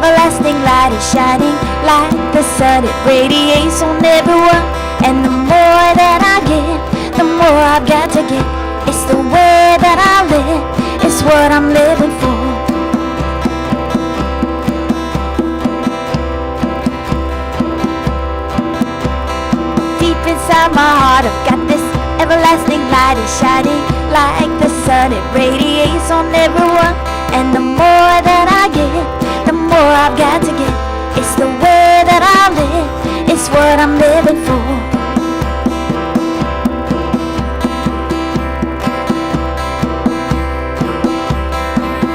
everlasting light is shining like the sun. It radiates on everyone. And the more that I get, the more I've got to get. It's the way that I live, it's what I'm living for. Deep inside my heart, I've got this everlasting light is shining like the sun. It radiates on everyone. And the more that I get, the more I've got to get. It's the way that I live, it's what I'm living for.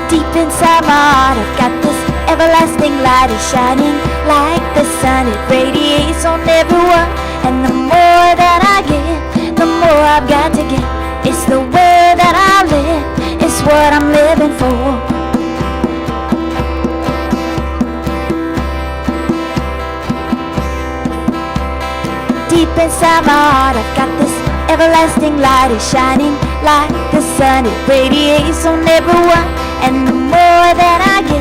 Deep inside my heart, I've got this everlasting light is shining like the sun. It radiates on everyone. And the more that I get, the more I've got to get. It's the way that I live, it's what I'm living for. Deep inside my heart, I've got this everlasting light is shining like the sun. It radiates on everyone. And the more that I get,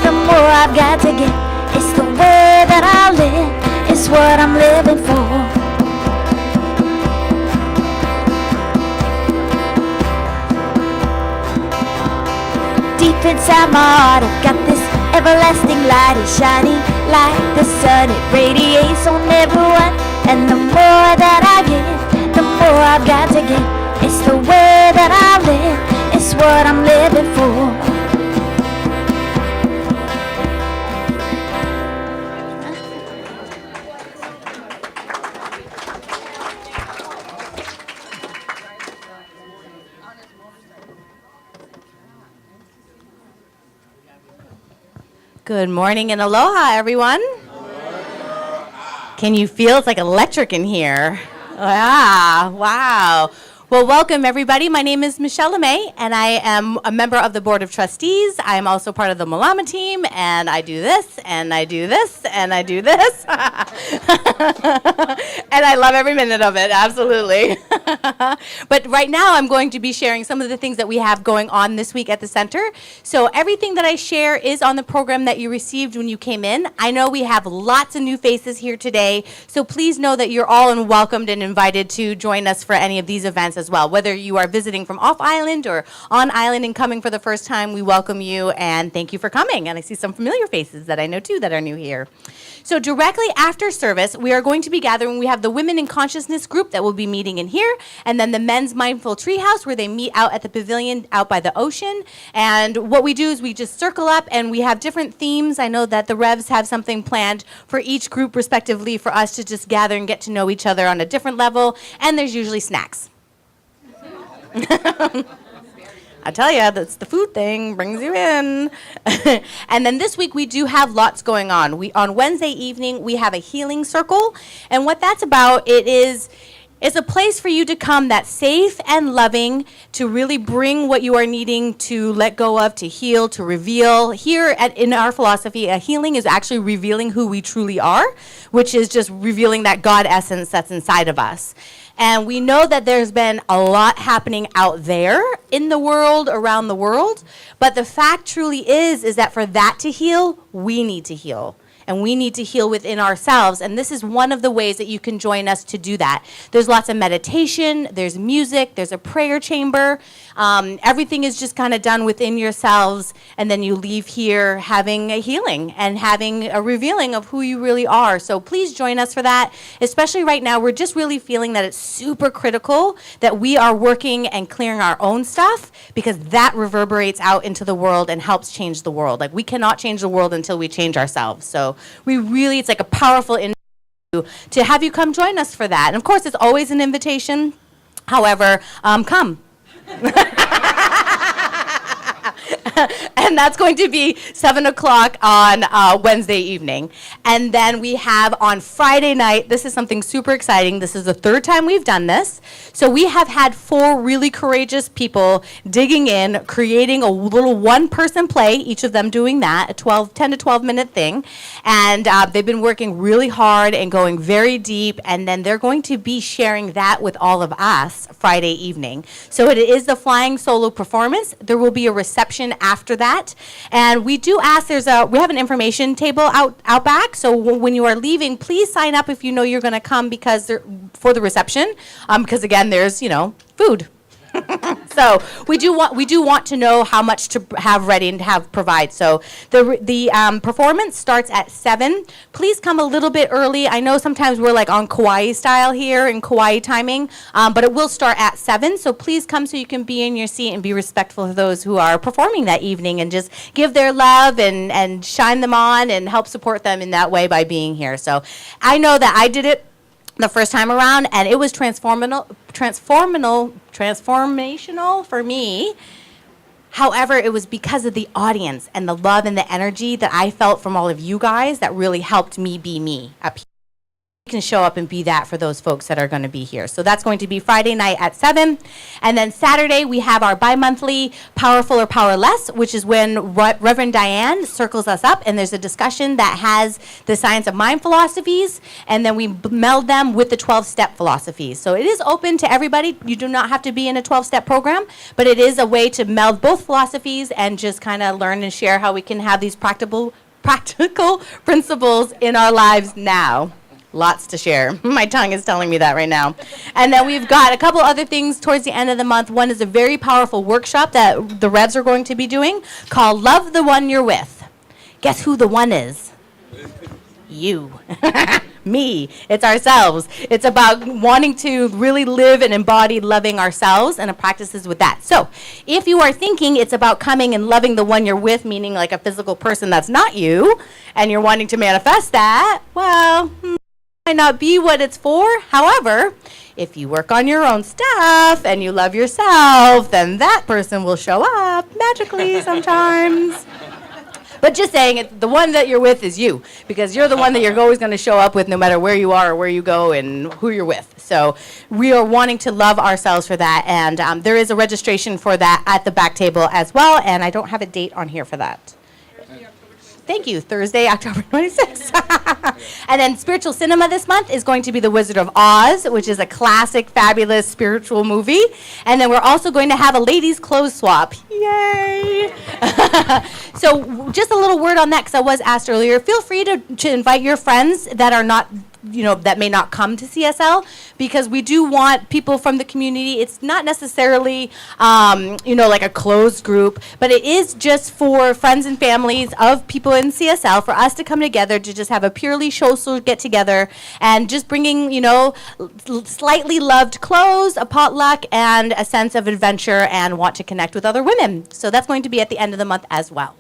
the more I've got to get. It's the way that I live, it's what I'm living for. Deep inside my heart, I've got this everlasting light is shining like the sun. It radiates on everyone. And the more that I get, the more I've got to get. It's the way that I live, it's what I'm living for. Good morning and aloha, everyone. Can you feel it's like electric in here? Ah, wow. Well, welcome, everybody. My name is Michelle LeMay, and I am a member of the Board of Trustees. I am also part of the Malama team, and I do this, and I do this, and I do this. And I love every minute of it, absolutely. But right now, I'm going to be sharing some of the things that we have going on this week at the center. So everything that I share is on the program that you received when you came in. I know we have lots of new faces here today, so please know that you're all welcomed and invited to join us for any of these events as well. Whether you are visiting from off island or on island and coming for the first time, we welcome you and thank you for coming. And I see some familiar faces that I know too that are new here. So directly after service, we are going to be gathering. We have the Women in Consciousness group that will be meeting in here, and then the Men's Mindful Treehouse where they meet out at the pavilion out by the ocean. And what we do is we just circle up and we have different themes. I know that the Revs have something planned for each group respectively for us to just gather and get to know each other on a different level, and there's usually snacks. I tell you, that's the food thing, brings you in. And then this week we do have lots going on. On Wednesday evening, we have a healing circle. And what that's about, it's a place for you to come that's safe and loving, to really bring what you are needing to let go of, to heal, to reveal. Here in our philosophy, a healing is actually revealing who we truly are, which is just revealing that God essence that's inside of us. And we know that there's been a lot happening out there in the world, around the world. But the fact truly is that for that to heal, we need to heal. And we need to heal within ourselves. And this is one of the ways that you can join us to do that. There's lots of meditation, there's music, there's a prayer chamber. Everything is just kind of done within yourselves. And then you leave here having a healing and having a revealing of who you really are. So please join us for that. Especially right now, we're just really feeling that it's super critical that we are working and clearing our own stuff, because that reverberates out into the world and helps change the world. Like, we cannot change the world until we change ourselves. So it's like a powerful invitation to have you come join us for that. And of course, it's always an invitation. However, come. And that's going to be 7 o'clock on Wednesday evening. And then we have on Friday night, this is something super exciting. This is the third time we've done this. So we have had 4 really courageous people digging in, creating a little one-person play, each of them doing that, a 10 to 12-minute thing. And they've been working really hard and going very deep. And then they're going to be sharing that with all of us Friday evening. So it is the flying solo performance. There will be a reception after that. And we do ask, we have an information table out back, so when you are leaving, please sign up if you know you're going to come for the reception, because again, there's, food. So we do want to know how much to have ready and have provide. So the performance starts at 7. Please come a little bit early. I know sometimes we're like on Kaua'i style here in Kaua'i timing, but it will start at 7. So please come so you can be in your seat and be respectful of those who are performing that evening, and just give their love and shine them on and help support them in that way by being here. So I know that I did it the first time around, and it was transformational for me. However, it was because of the audience and the love and the energy that I felt from all of you guys that really helped me be me up here. You can show up and be that for those folks that are going to be here. So that's going to be Friday night at 7. And then Saturday, we have our bi-monthly Powerful or Powerless, which is when Reverend Diane circles us up, and there's a discussion that has the science of mind philosophies, and then we meld them with the 12-step philosophies. So it is open to everybody. You do not have to be in a 12-step program, but it is a way to meld both philosophies and just kind of learn and share how we can have these practical principles in our lives now. Lots to share. My tongue is telling me that right now. And then we've got a couple other things towards the end of the month. One is a very powerful workshop that the Revs are going to be doing called Love the One You're With. Guess who the one is? You. Me. It's ourselves. It's about wanting to really live and embody loving ourselves, and it practices with that. So if you are thinking it's about coming and loving the one you're with, meaning like a physical person that's not you, and you're wanting to manifest that, well, might not be what it's for. However, if you work on your own stuff and you love yourself, then that person will show up magically sometimes. But just saying, the one that you're with is you, because you're the one that you're always going to show up with no matter where you are or where you go and who you're with. So we are wanting to love ourselves for that, and there is a registration for that at the back table as well, and I don't have a date on here for that. Thank you. Thursday, October 26th. And then Spiritual Cinema this month is going to be The Wizard of Oz, which is a classic, fabulous spiritual movie. And then we're also going to have a ladies' clothes swap. Yay! So just a little word on that, because I was asked earlier. Feel free to invite your friends that are not, that may not come to CSL, because we do want people from the community. It's not necessarily, like a closed group, but it is just for friends and families of people in CSL for us to come together to just have a purely social get-together and just bringing, slightly loved clothes, a potluck, and a sense of adventure and want to connect with other women. So that's going to be at the end of the month as well.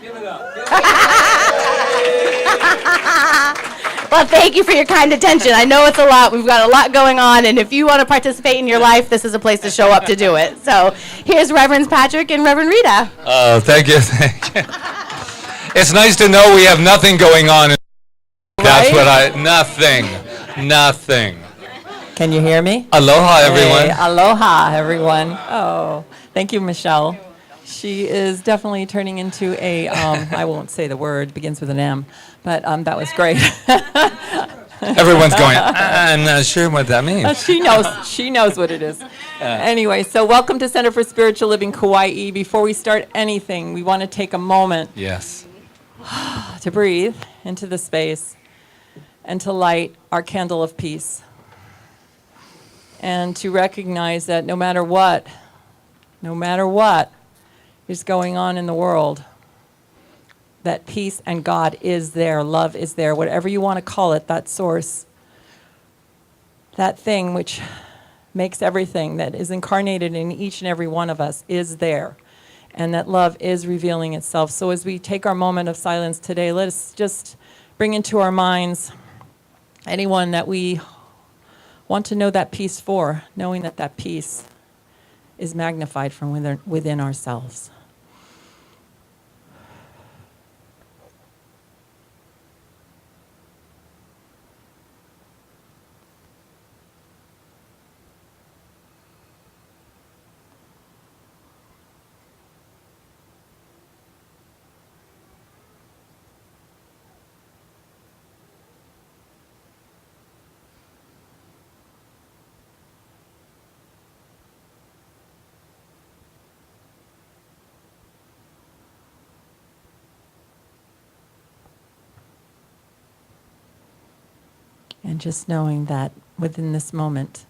Give it up. Well, thank you for your kind attention. I know it's a lot. We've got a lot going on, and if you want to participate in your life, this is a place to show up to do it. So here's Reverend Patrick and Reverend Rita. Oh, thank you. It's nice to know we have nothing going on. That's Right? what nothing. Can you hear me? Aloha, everyone. Hey, aloha, everyone. Oh, thank you, Michelle. She is definitely turning into a, I won't say the word, begins with an M, but that was great. Everyone's going, I'm not sure what that means. She knows what it is. Anyway, so welcome to Center for Spiritual Living Kauai. Before we start anything, we want to take a moment Yes. to breathe into the space and to light our candle of peace. And to recognize that no matter what is going on in the world, that peace and God is there, love is there, whatever you want to call it, that source, that thing which makes everything, that is incarnated in each and every one of us, is there. And that love is revealing itself. So as we take our moment of silence today, let us just bring into our minds anyone that we want to know that peace for, knowing that that peace is magnified from within ourselves. And just knowing that within this moment,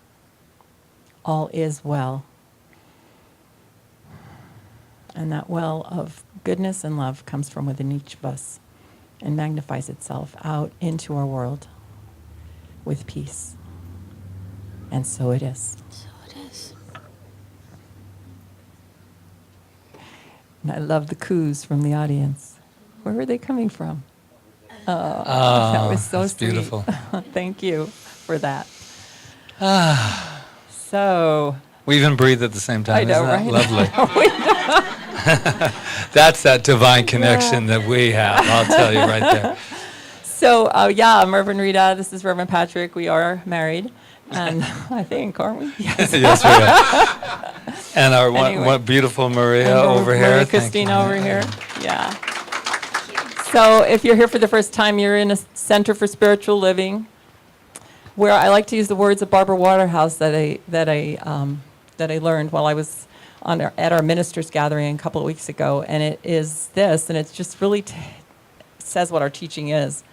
all is well. And that well of goodness and love comes from within each of us and magnifies itself out into our world with peace. And so it is. So it is. And I love the coos from the audience. Where were they coming from? Oh, that was so that's sweet. beautiful. Thank you for that. So We even breathe at the same time. I know, Isn't right? that lovely? That's that divine connection that we have. I'll tell you right there. So, I'm Reverend Rita. This is Reverend Patrick. We are married. And I think, aren't we? Yes. Yes, we are. And our Anyway. one beautiful Maria And over here. Maria Thank you. Christina over here. Yeah. So if you're here for the first time, you're in a Center for Spiritual Living, where I like to use the words of Barbara Waterhouse that I learned while I was at our ministers' gathering a couple of weeks ago, and it is this, and it just really says what our teaching is.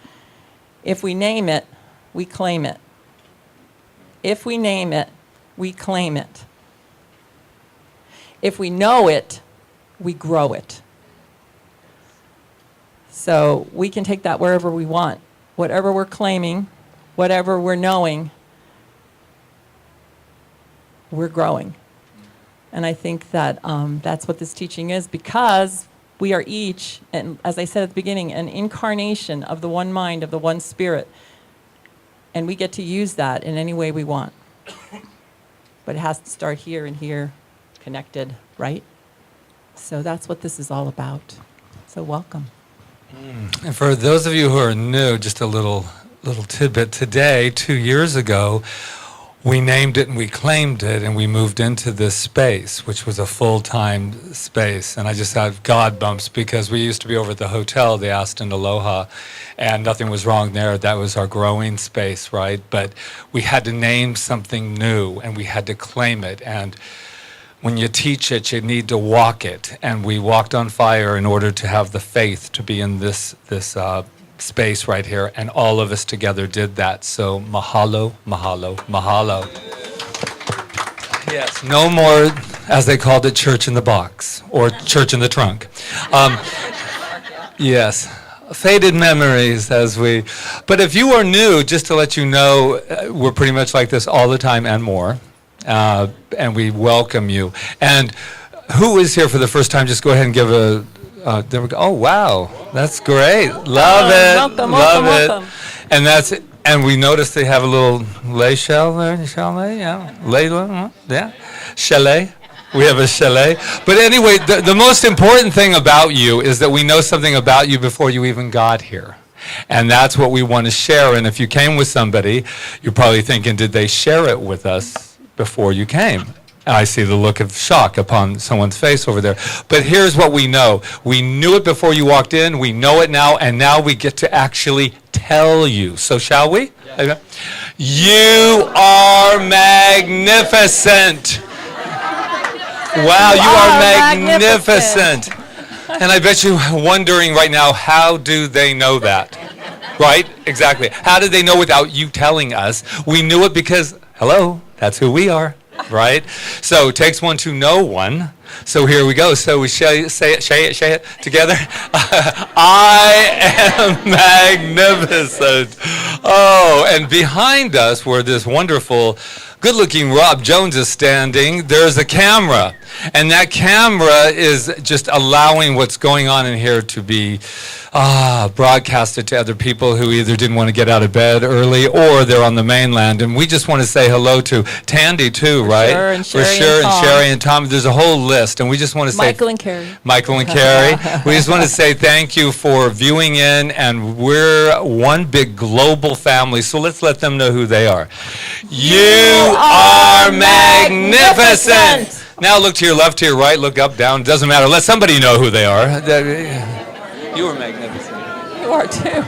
If we name it, we claim it. If we name it, we claim it. If we know it, we grow it. So we can take that wherever we want. Whatever we're claiming, whatever we're knowing, we're growing. And I think that that's what this teaching is, because we are each, and as I said at the beginning, an incarnation of the one mind, of the one spirit. And we get to use that in any way we want. But it has to start here and here, connected, right? So that's what this is all about. So welcome. And for those of you who are new, just a little tidbit. Today, 2 years ago, we named it and we claimed it, and we moved into this space, which was a full-time space. And I just had God bumps, because we used to be over at the hotel, the Aston Aloha, and nothing was wrong there. That was our growing space, right? But we had to name something new, and we had to claim it. And when you teach it, you need to walk it. And we walked on fire in order to have the faith to be in this space right here, and all of us together did that. So mahalo, mahalo, mahalo. Yes, no more, as they called it, church in the box or church in the trunk. Yes, faded memories but if you are new, just to let you know, we're pretty much like this all the time and more, and we welcome you. And who is here for the first time? Just go ahead and give there we go. Oh, wow. That's great. Love it. Welcome, Love welcome, it. welcome. And we noticed they have a little lay shell there. Chalet, yeah. Layla, yeah. Chalet. We have a chalet. But anyway, the most important thing about you is that we know something about you before you even got here. And that's what we want to share. And if you came with somebody, you're probably thinking, did they share it with us before you came? I see the look of shock upon someone's face over there. But here's what we know. We knew it before you walked in. We know it now. And now we get to actually tell you. So shall we? Yes. You are magnificent. Wow, you are magnificent. And I bet you're wondering right now, how do they know that? Right? Exactly. How did they know without you telling us? We knew it because, hello, that's who we are. Right? So it takes one to know one. So here we go. So we say it together. I am magnificent. Oh, and behind us, where this wonderful, good-looking Rob Jones is standing, there's a camera. And that camera is just allowing what's going on in here to be broadcasted to other people who either didn't want to get out of bed early or they're on the mainland. And we just want to say hello to Tandy too, right? Sure, and For Sherry sure, and Tom. Sherry and Tom. There's a whole list, and we just want to say Michael and Carrie. Michael and Carrie. We just want to say thank you for viewing in, and we're one big global family, so let's let them know who they are. You are magnificent. Now look to your left, to your right, look up, down. It doesn't matter. Let somebody know who they are. You are magnificent. You are too.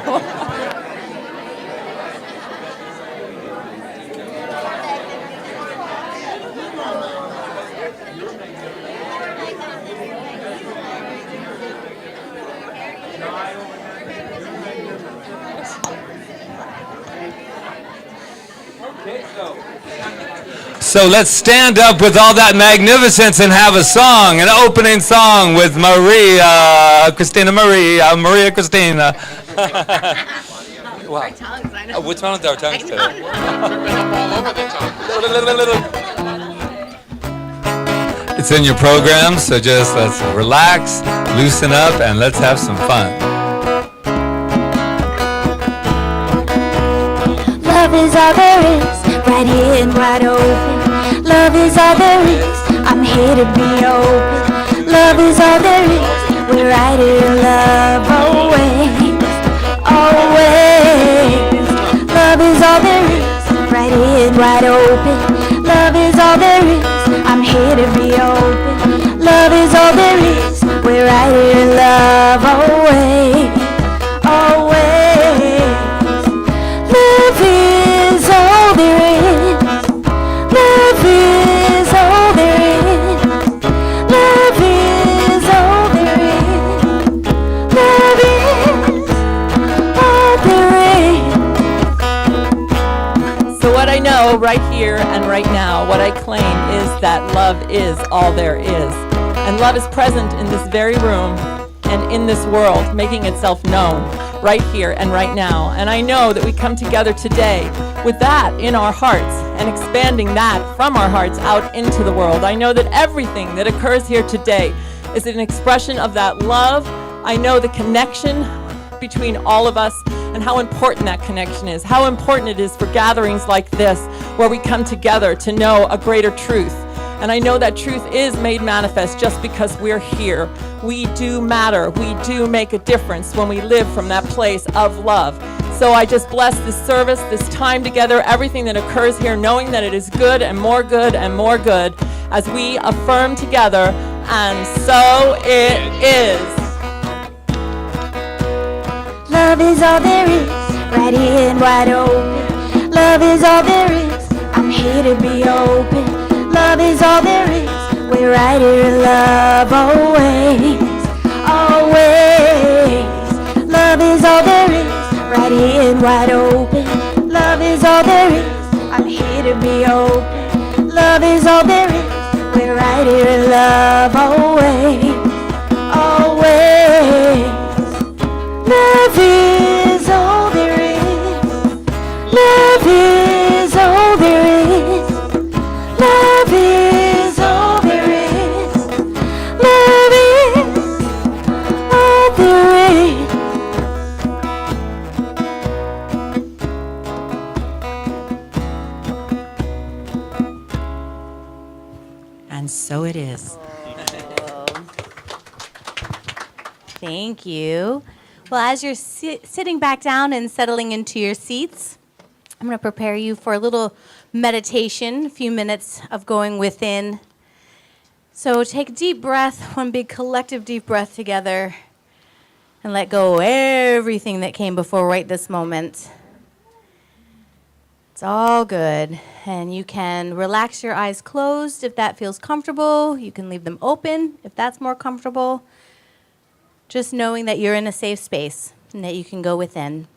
So let's stand up with all that magnificence and have a song, an opening song with Maria Christina. Wow. Our tongues, I know. What's wrong with our tongues today? It's in your program, so just let's relax, loosen up, and let's have some fun. Love is all there is, right here and wide open. Love is all there is, I'm here to be open. Love is all there is, we're right here, love always, always. Love is all there is, right here and wide open. Love is all there is, I'm here to be open. Love is all there is, we're right here, love always, always. Love is all there is. Love is all there is. Love is all there is. Love is all there is. So what I know right here and right now, what I claim is that love is all there is. And love is present in this very room and in this world, making itself known right here and right now. And I know that we come together today with that in our hearts and expanding that from our hearts out into the world. I know that everything that occurs here today is an expression of that love. I know the connection between all of us and how important that connection is, how important it is for gatherings like this where we come together to know a greater truth. And I know that truth is made manifest just because we're here. We do matter. We do make a difference when we live from that place of love. So I just bless this service, this time together, everything that occurs here, knowing that it is good and more good and more good as we affirm together, and so it is. Love is all there is, right here and wide open. Love is all there is, I'm here to be open. Love is all there is, we're right here, love always, always. Love is all there is, right here and wide open. Love is all there is, I'm here to be open. Love is all there is, we're right here, love always, always. Love is all there is. Love is all there is. Love is all there is. Love is all there is. And so it is. Thank you. Well, as you're sitting back down and settling into your seats, I'm going to prepare you for a little meditation, a few minutes of going within. So take a deep breath, one big collective deep breath together, and let go of everything that came before right this moment. It's all good. And you can relax your eyes closed if that feels comfortable. You can leave them open if that's more comfortable. Just knowing that you're in a safe space and that you can go within.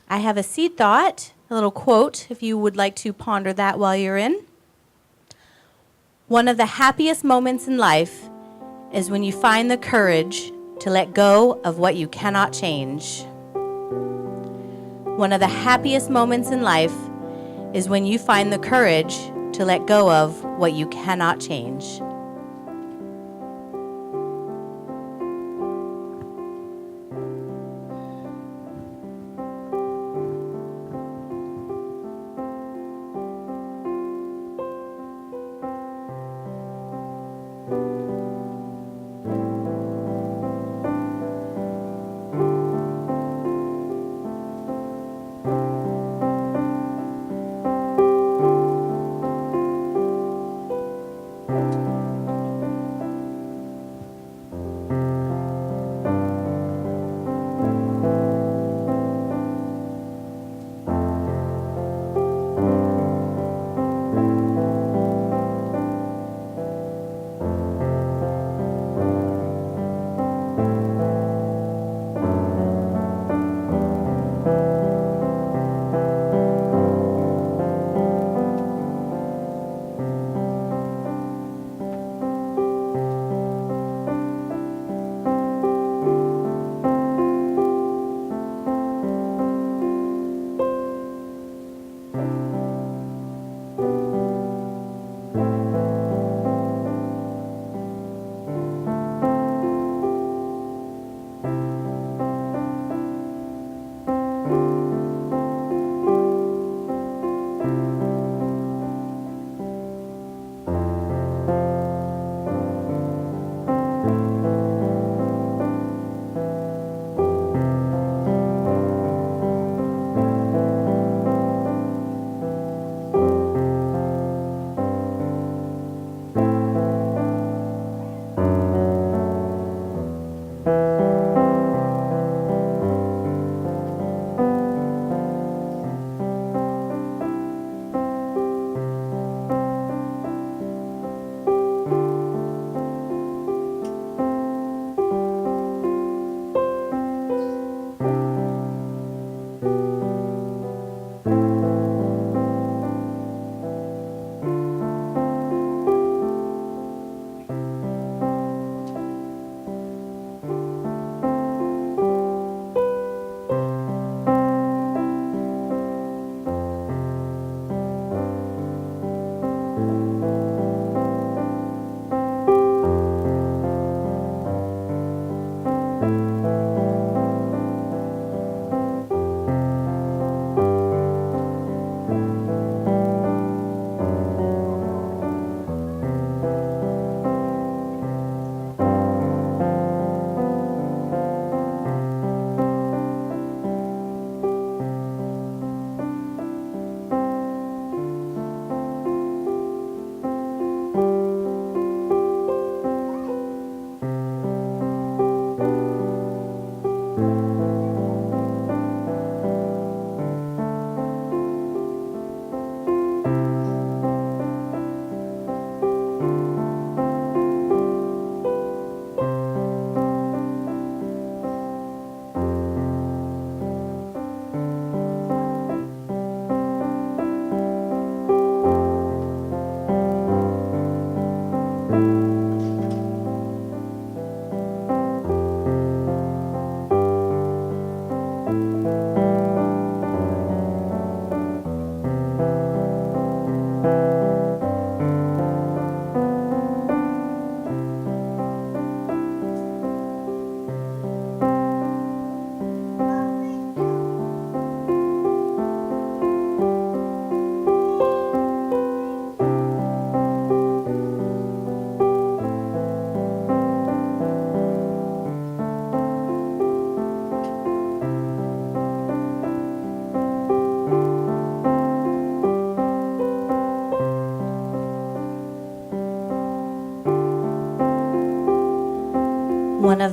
I have a seed thought, a little quote, if you would like to ponder that while you're in. One of the happiest moments in life is when you find the courage to let go of what you cannot change. One of the happiest moments in life is when you find the courage to let go of what you cannot change.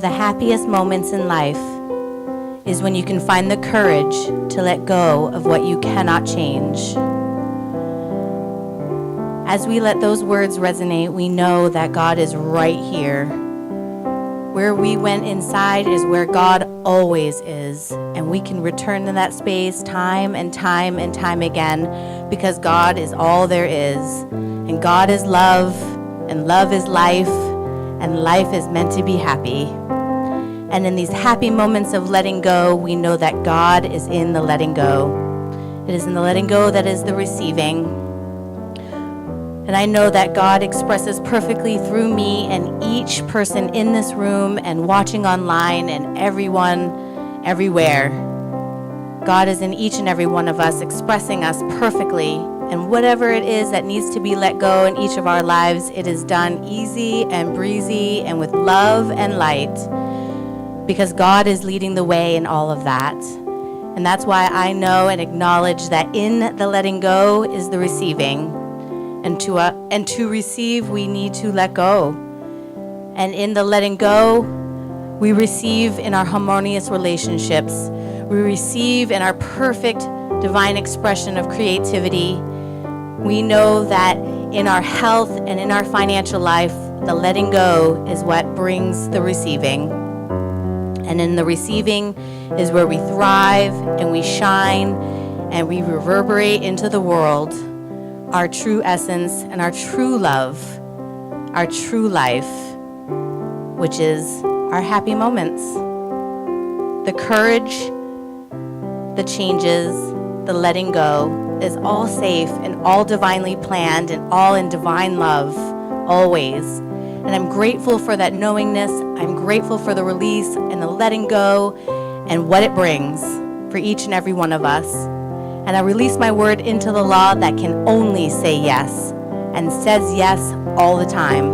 the happiest moments in life is when you can find the courage to let go of what you cannot change. As we let those words resonate, we know that God is right here. Where we went inside is where God always is, and we can return to that space time and time and time again because God is all there is, and God is love, and love is life, and life is meant to be happy. And in these happy moments of letting go, we know that God is in the letting go. It is in the letting go that is the receiving. And I know that God expresses perfectly through me and each person in this room and watching online and everyone, everywhere. God is in each and every one of us, expressing us perfectly. And whatever it is that needs to be let go in each of our lives, it is done easy and breezy and with love and light, because God is leading the way in all of that. And that's why I know and acknowledge that in the letting go is the receiving. And to receive, we need to let go. And in the letting go, we receive in our harmonious relationships. We receive in our perfect divine expression of creativity. We know that in our health and in our financial life, the letting go is what brings the receiving. And in the receiving is where we thrive and we shine and we reverberate into the world our true essence and our true love, our true life, which is our happy moments. The courage, the changes, the letting go is all safe and all divinely planned and all in divine love, always. And I'm grateful for that knowingness. I'm grateful for the release and the letting go and what it brings for each and every one of us. And I release my word into the law that can only say yes and says yes all the time.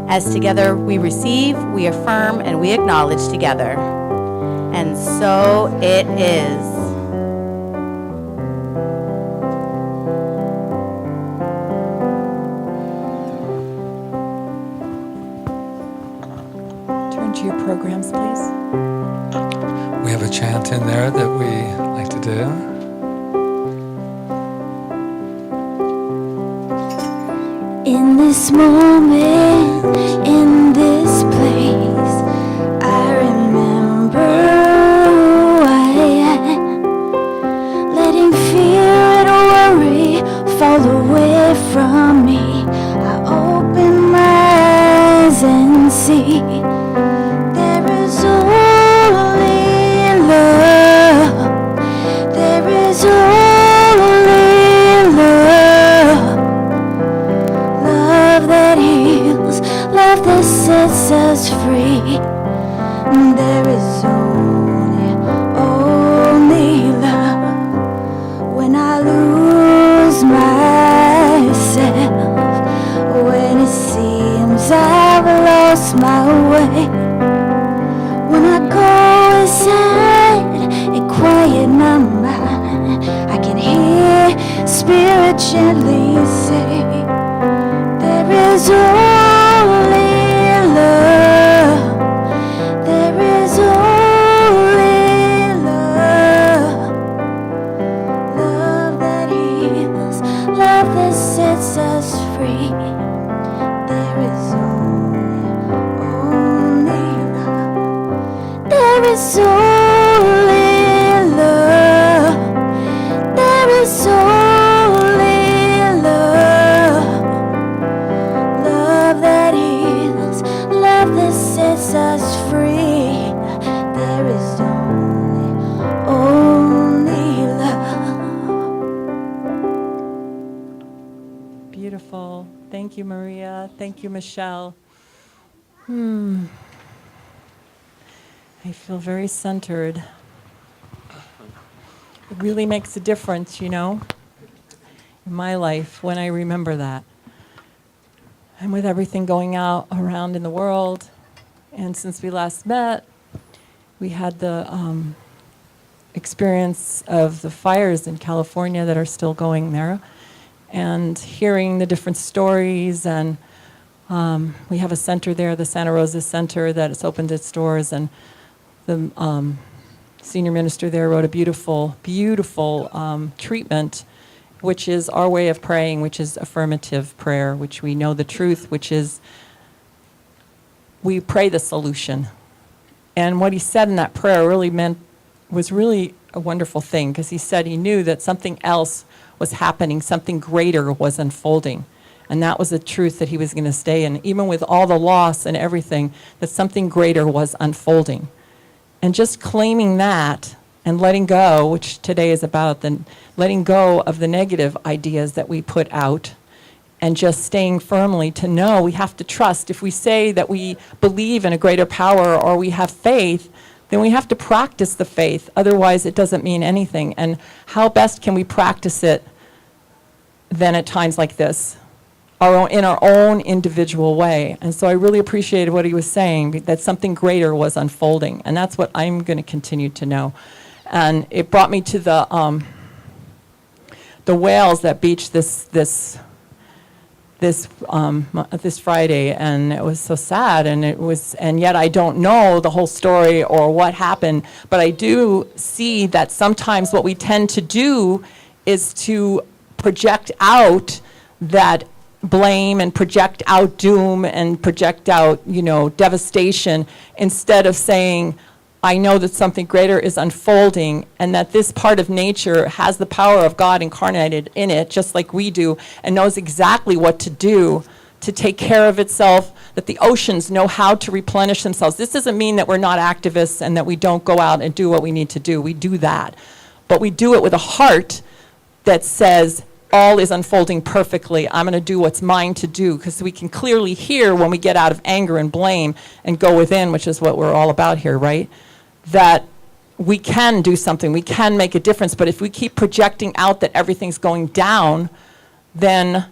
As together we receive, we affirm, and we acknowledge together. And so it is. Turn to your programs, please. We have a chant in there that we like to do. In this moment, in this place, I remember who I am. Letting fear and worry fall away from me. I open my eyes and see there is only love. There is only love. Love that heals, love that sets us free. There is only love. When I lose myself, when it seems I've lost my way, when I go inside and quiet my mind, I can hear Spirit gently say, there is only love. There is only love. Love that heals, love that sets us free. There is only love. There is only love. There is only sets us free. There is only love. Beautiful. Thank you, Maria. Thank you, Michelle. I feel very centered. It really makes a difference, you know, in my life when I remember that. And with everything going out around in the world, and since we last met, we had the experience of the fires in California that are still going there, and hearing the different stories and We have a center there, the Santa Rosa Center, that has opened its doors, and the senior minister there wrote a beautiful, beautiful treatment, which is our way of praying, which is affirmative prayer, which we know the truth, which is we pray the solution. And what he said in that prayer was really a wonderful thing, because he said he knew that something else was happening, something greater was unfolding. And that was the truth that he was going to stay in, even with all the loss and everything, that something greater was unfolding. And just claiming that and letting go, which today is about the letting go of the negative ideas that we put out, and just staying firmly to know we have to trust. If we say that we believe in a greater power or we have faith, then we have to practice the faith. Otherwise, it doesn't mean anything. And how best can we practice it then at times like this? In our own individual way. And so I really appreciated what he was saying, that something greater was unfolding. And that's what I'm going to continue to know. And it brought me to the whales that beached this Friday, and it was so sad, and yet I don't know the whole story or what happened, but I do see that sometimes what we tend to do is to project out that blame and project out doom and project out, devastation, instead of saying, I know that something greater is unfolding, and that this part of nature has the power of God incarnated in it, just like we do, and knows exactly what to do to take care of itself, that the oceans know how to replenish themselves. This doesn't mean that we're not activists and that we don't go out and do what we need to do. We do that. But we do it with a heart that says, all is unfolding perfectly. I'm going to do what's mine to do, because we can clearly hear when we get out of anger and blame and go within, which is what we're all about here, right? That we can do something, we can make a difference. But if we keep projecting out that everything's going down, then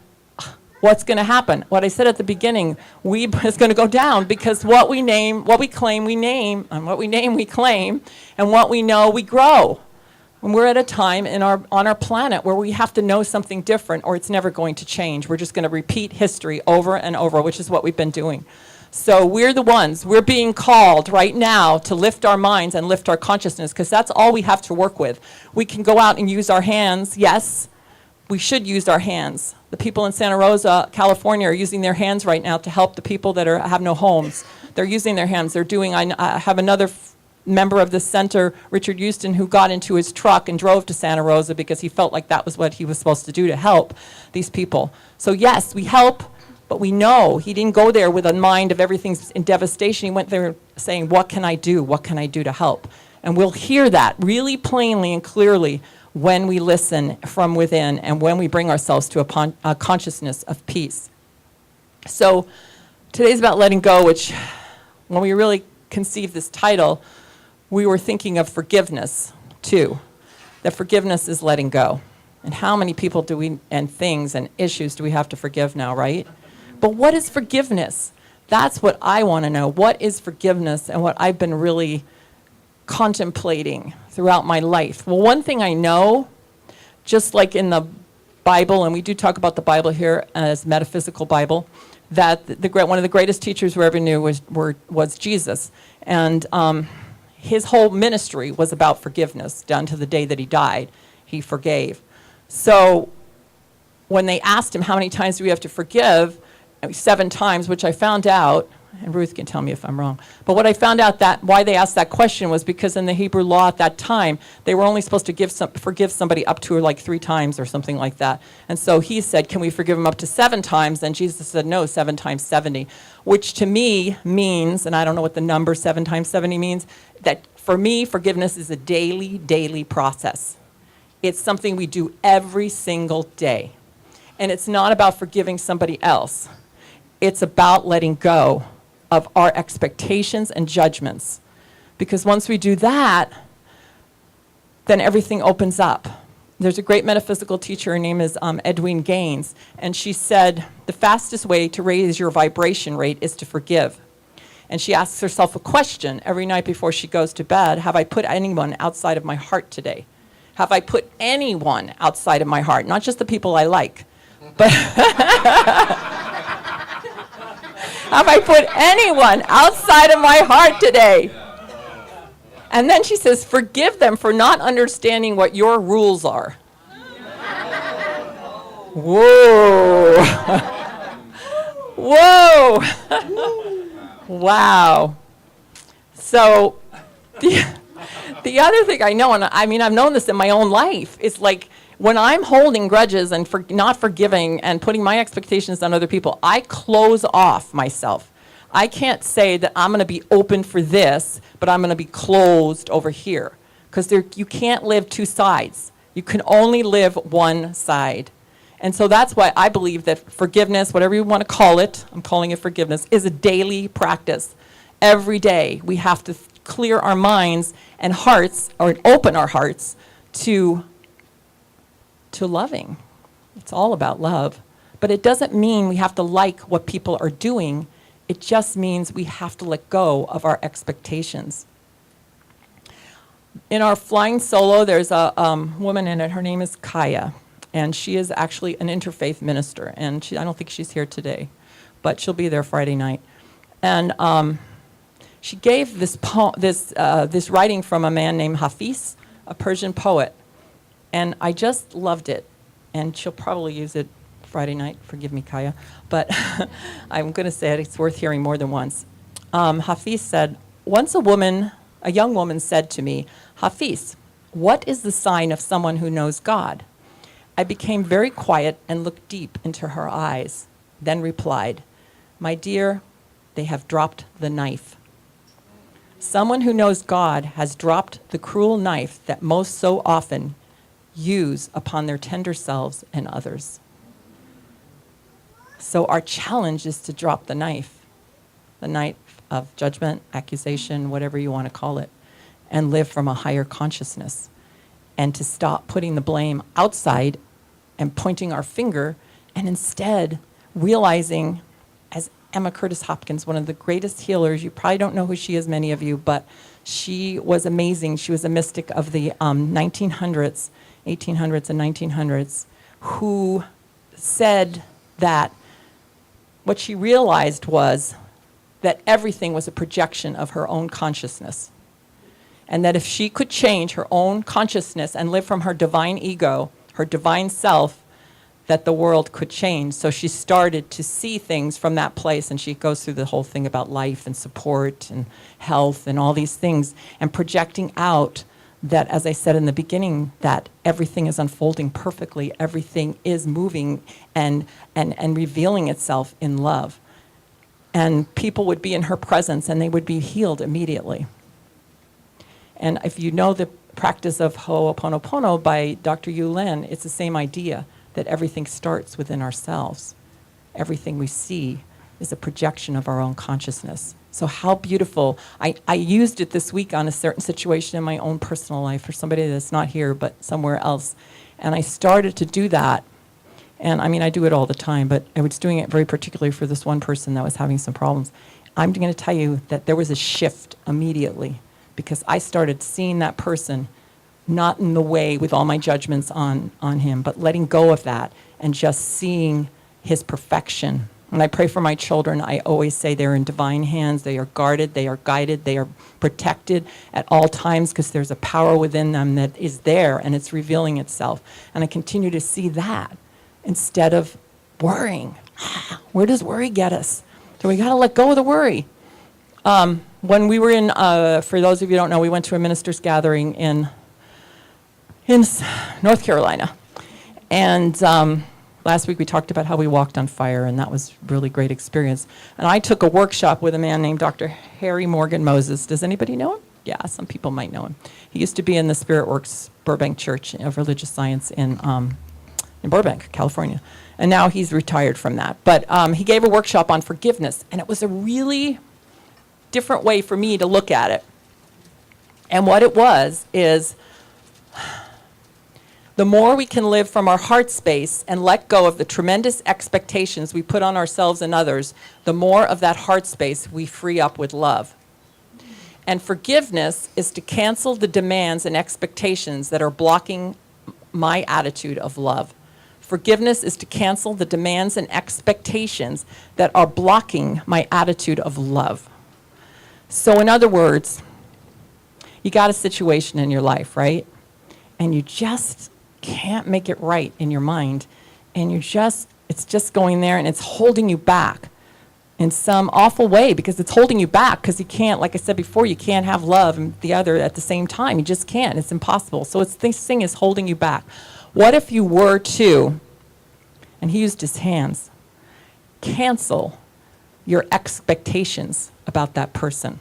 what's going to happen? What I said at the beginning, is going to go down, because what we claim, we name, and what we name, we claim, and what we know, we grow. And we're at a time on our planet where we have to know something different, or it's never going to change. We're just going to repeat history over and over, which is what we've been doing. So we're being called right now to lift our minds and lift our consciousness, because that's all we have to work with. We can go out and use our hands. Yes, we should use our hands. The people in Santa Rosa, California, are using their hands right now to help the people that have no homes. They're using their hands. I have another member of the center, Richard Houston, who got into his truck and drove to Santa Rosa because he felt like that was what he was supposed to do to help these people. So yes, we help, but we know he didn't go there with a mind of everything's in devastation. He went there saying, what can I do? What can I do to help? And we'll hear that really plainly and clearly when we listen from within and when we bring ourselves to a consciousness of peace. So today's about letting go, which when we really conceived this title, we were thinking of forgiveness too. That forgiveness is letting go. And how many people and things and issues do we have to forgive now, right? But what is forgiveness? That's what I want to know. What is forgiveness, and what I've been really contemplating throughout my life? Well, one thing I know, just like in the Bible, and we do talk about the Bible here as metaphysical Bible, that one of the greatest teachers we ever knew was Jesus. And his whole ministry was about forgiveness. Down to the day that he died, he forgave. So when they asked him how many times do we have to forgive, 7 times, which I found out, and Ruth can tell me if I'm wrong, but what I found out that why they asked that question was because in the Hebrew law at that time, they were only supposed to forgive somebody up to like 3 times or something like that. And so he said, can we forgive him up to 7 times? And Jesus said, no, 7 times 70, which to me means, and I don't know what the number 7 times 70 means, that for me, forgiveness is a daily process. It's something we do every single day. And it's not about forgiving somebody else. It's about letting go of our expectations and judgments. Because once we do that, then everything opens up. There's a great metaphysical teacher, her name is Edwene Gaines, and she said, the fastest way to raise your vibration rate is to forgive. And she asks herself a question every night before she goes to bed, have I put anyone outside of my heart today? Have I put anyone outside of my heart? Not just the people I like, but Have I put anyone outside of my heart today? And then she says, forgive them for not understanding what your rules are. Whoa. Whoa. Wow. So the other thing I know, and I mean, I've known this in my own life, is like when I'm holding grudges and not forgiving and putting my expectations on other people, I close off myself. I can't say that I'm going to be open for this, but I'm going to be closed over here. Because you can't live two sides. You can only live one side. And so that's why I believe that forgiveness, whatever you want to call it, I'm calling it forgiveness, is a daily practice. Every day we have to clear our minds and hearts, or open our hearts to loving. It's all about love. But it doesn't mean we have to like what people are doing. It just means we have to let go of our expectations. In our flying solo, there's a woman in it. Her name is Kaya. And she is actually an interfaith minister. And I don't think she's here today, but she'll be there Friday night. And she gave this writing from a man named Hafiz, a Persian poet. And I just loved it. And she'll probably use it Friday night. Forgive me, Kaya. But I'm going to say it. It's worth hearing more than once. Hafiz said, once a young woman said to me, Hafiz, what is the sign of someone who knows God? I became very quiet and looked deep into her eyes, then replied, my dear, they have dropped the knife. Someone who knows God has dropped the cruel knife that most so often use upon their tender selves and others. So our challenge is to drop the knife of judgment, accusation, whatever you want to call it, and live from a higher consciousness, and to stop putting the blame outside and pointing our finger, and instead realizing, as Emma Curtis Hopkins, one of the greatest healers, you probably don't know who she is, many of you, but she was amazing. She was a mystic of the 1800s and 1900s, who said that what she realized was that everything was a projection of her own consciousness. And that if she could change her own consciousness and live from her divine ego, her divine self, that the world could change. So she started to see things from that place, and she goes through the whole thing about life and support and health and all these things, and projecting out that, as I said in the beginning, that everything is unfolding perfectly, everything is moving and revealing itself in love. And people would be in her presence and they would be healed immediately. And if you know the practice of Ho'oponopono by Dr. Yu Lin, it's the same idea, that everything starts within ourselves. Everything we see is a projection of our own consciousness. So how beautiful. I used it this week on a certain situation in my own personal life for somebody that's not here but somewhere else. And I started to do that. And I mean, I do it all the time, but I was doing it very particularly for this one person that was having some problems. I'm going to tell you that there was a shift immediately, because I started seeing that person not in the way with all my judgments on him, but letting go of that and just seeing his perfection. When I pray for my children, I always say they're in divine hands, they are guarded, they are guided, they are protected at all times, because there's a power within them that is there and it's revealing itself. And I continue to see that instead of worrying. Where does worry get us? So we got to let go of the worry. When we were in, for those of you who don't know, we went to a minister's gathering in North Carolina. And last week we talked about how we walked on fire, and that was a really great experience. And I took a workshop with a man named Dr. Harry Morgan Moses. Does anybody know him? Yeah, some people might know him. He used to be in the Spirit Works Burbank Church of Religious Science in Burbank, California. And now he's retired from that. But he gave a workshop on forgiveness, and it was a really different way for me to look at it. And what it was is, the more we can live from our heart space and let go of the tremendous expectations we put on ourselves and others, the more of that heart space we free up with love. And forgiveness is to cancel the demands and expectations that are blocking my attitude of love. Forgiveness is to cancel the demands and expectations that are blocking my attitude of love. So in other words, you got a situation in your life, right? And you just can't make it right in your mind. And it's just going there and it's holding you back in some awful way, because it's holding you back because you can't, like I said before, you can't have love and the other at the same time. You just can't. It's impossible. So this thing is holding you back. What if you were to, and he used his hands, cancel your expectations about that person?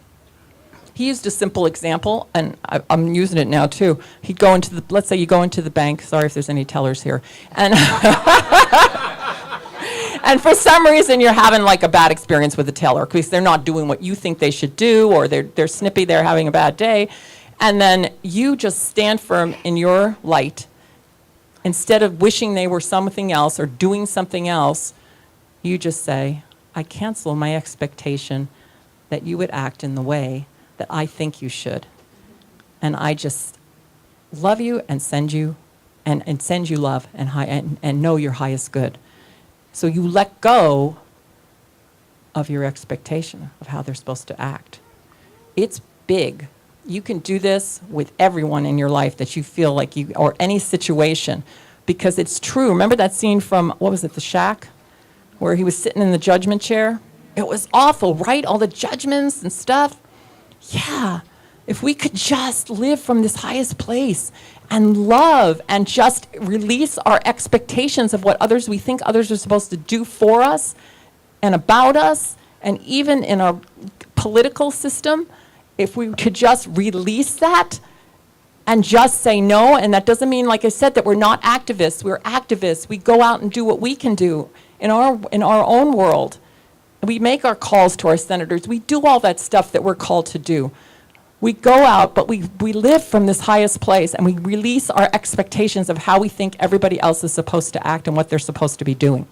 He used a simple example, and I'm using it now too. He'd go into let's say you go into the bank, sorry if there's any tellers here, and and for some reason you're having like a bad experience with the teller because they're not doing what you think they should do, or they're snippy, they're having a bad day, and then you just stand firm in your light. Instead of wishing they were something else or doing something else, you just say, I cancel my expectation that you would act in the way that I think you should. And I just love you and send you love and know your highest good. So you let go of your expectation of how they're supposed to act. It's big. You can do this with everyone in your life that you feel like or any situation, because it's true. Remember that scene from, what was it, The Shack, where he was sitting in the judgment chair? It was awful, right? All the judgments and stuff. Yeah, if we could just live from this highest place and love and just release our expectations of what we think others are supposed to do for us and about us, and even in our political system, if we could just release that and just say no. And that doesn't mean, like I said, that we're not activists. We're activists. We go out and do what we can do in our own world. We make our calls to our senators. We do all that stuff that we're called to do. We go out, but we live from this highest place, and we release our expectations of how we think everybody else is supposed to act and what they're supposed to be doing.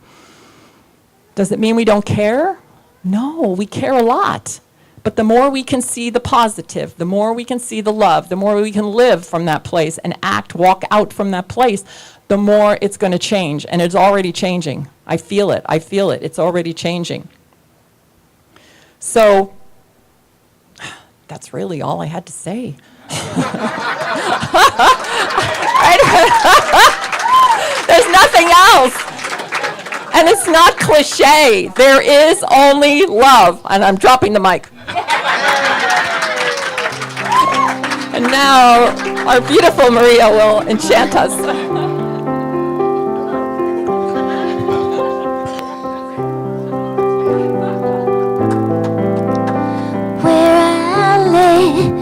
Does it mean we don't care? No, we care a lot. But the more we can see the positive, the more we can see the love, the more we can live from that place and walk out from that place, the more it's going to change. And it's already changing. I feel it. It's already changing. So that's really all I had to say. There's nothing else. And it's not cliche. There is only love. And I'm dropping the mic. And now our beautiful Maria will enchant us. Where I live,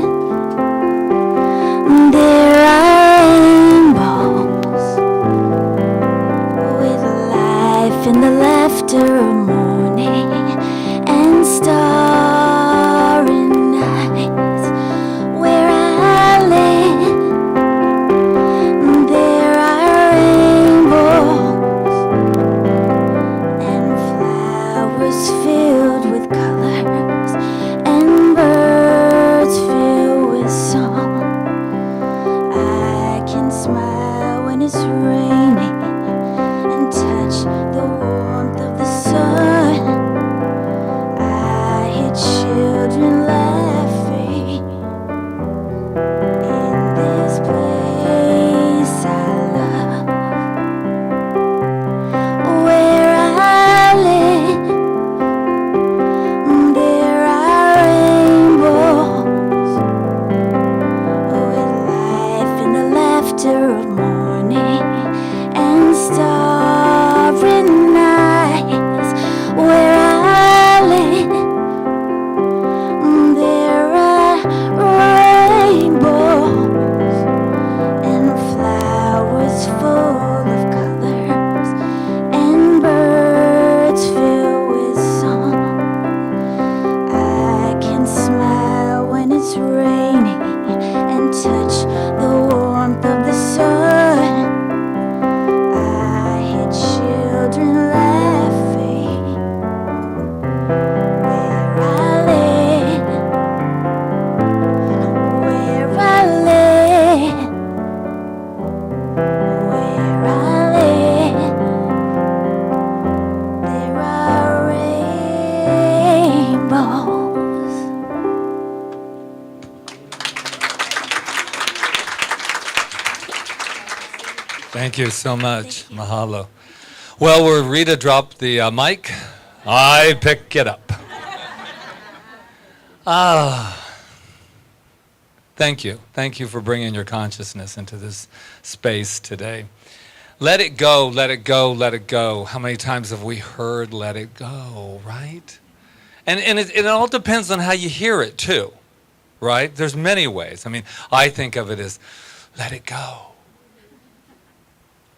there are rainbows with life in the laughter of morning and starry nights. Where I live, there are rainbows and flowers filled with colors and birds filled with song. I can smile when it's raining and touch the warmth of the sun. I hear children laughing in this place I love. Where I live, there are rainbows with life in the laughter of morning and starry nights. Where I live, there are rainbows and flowers full of colors and birds filled with song. I can smile when it's raining and touch the warmth of the sun. Thank you so much. Mahalo. Well, where Rita dropped the mic, I pick it up. Thank you. Thank you for bringing your consciousness into this space today. Let it go, let it go, let it go. How many times have we heard let it go, right? And it all depends on how you hear it too, right? There's many ways. I mean, I think of it as let it go.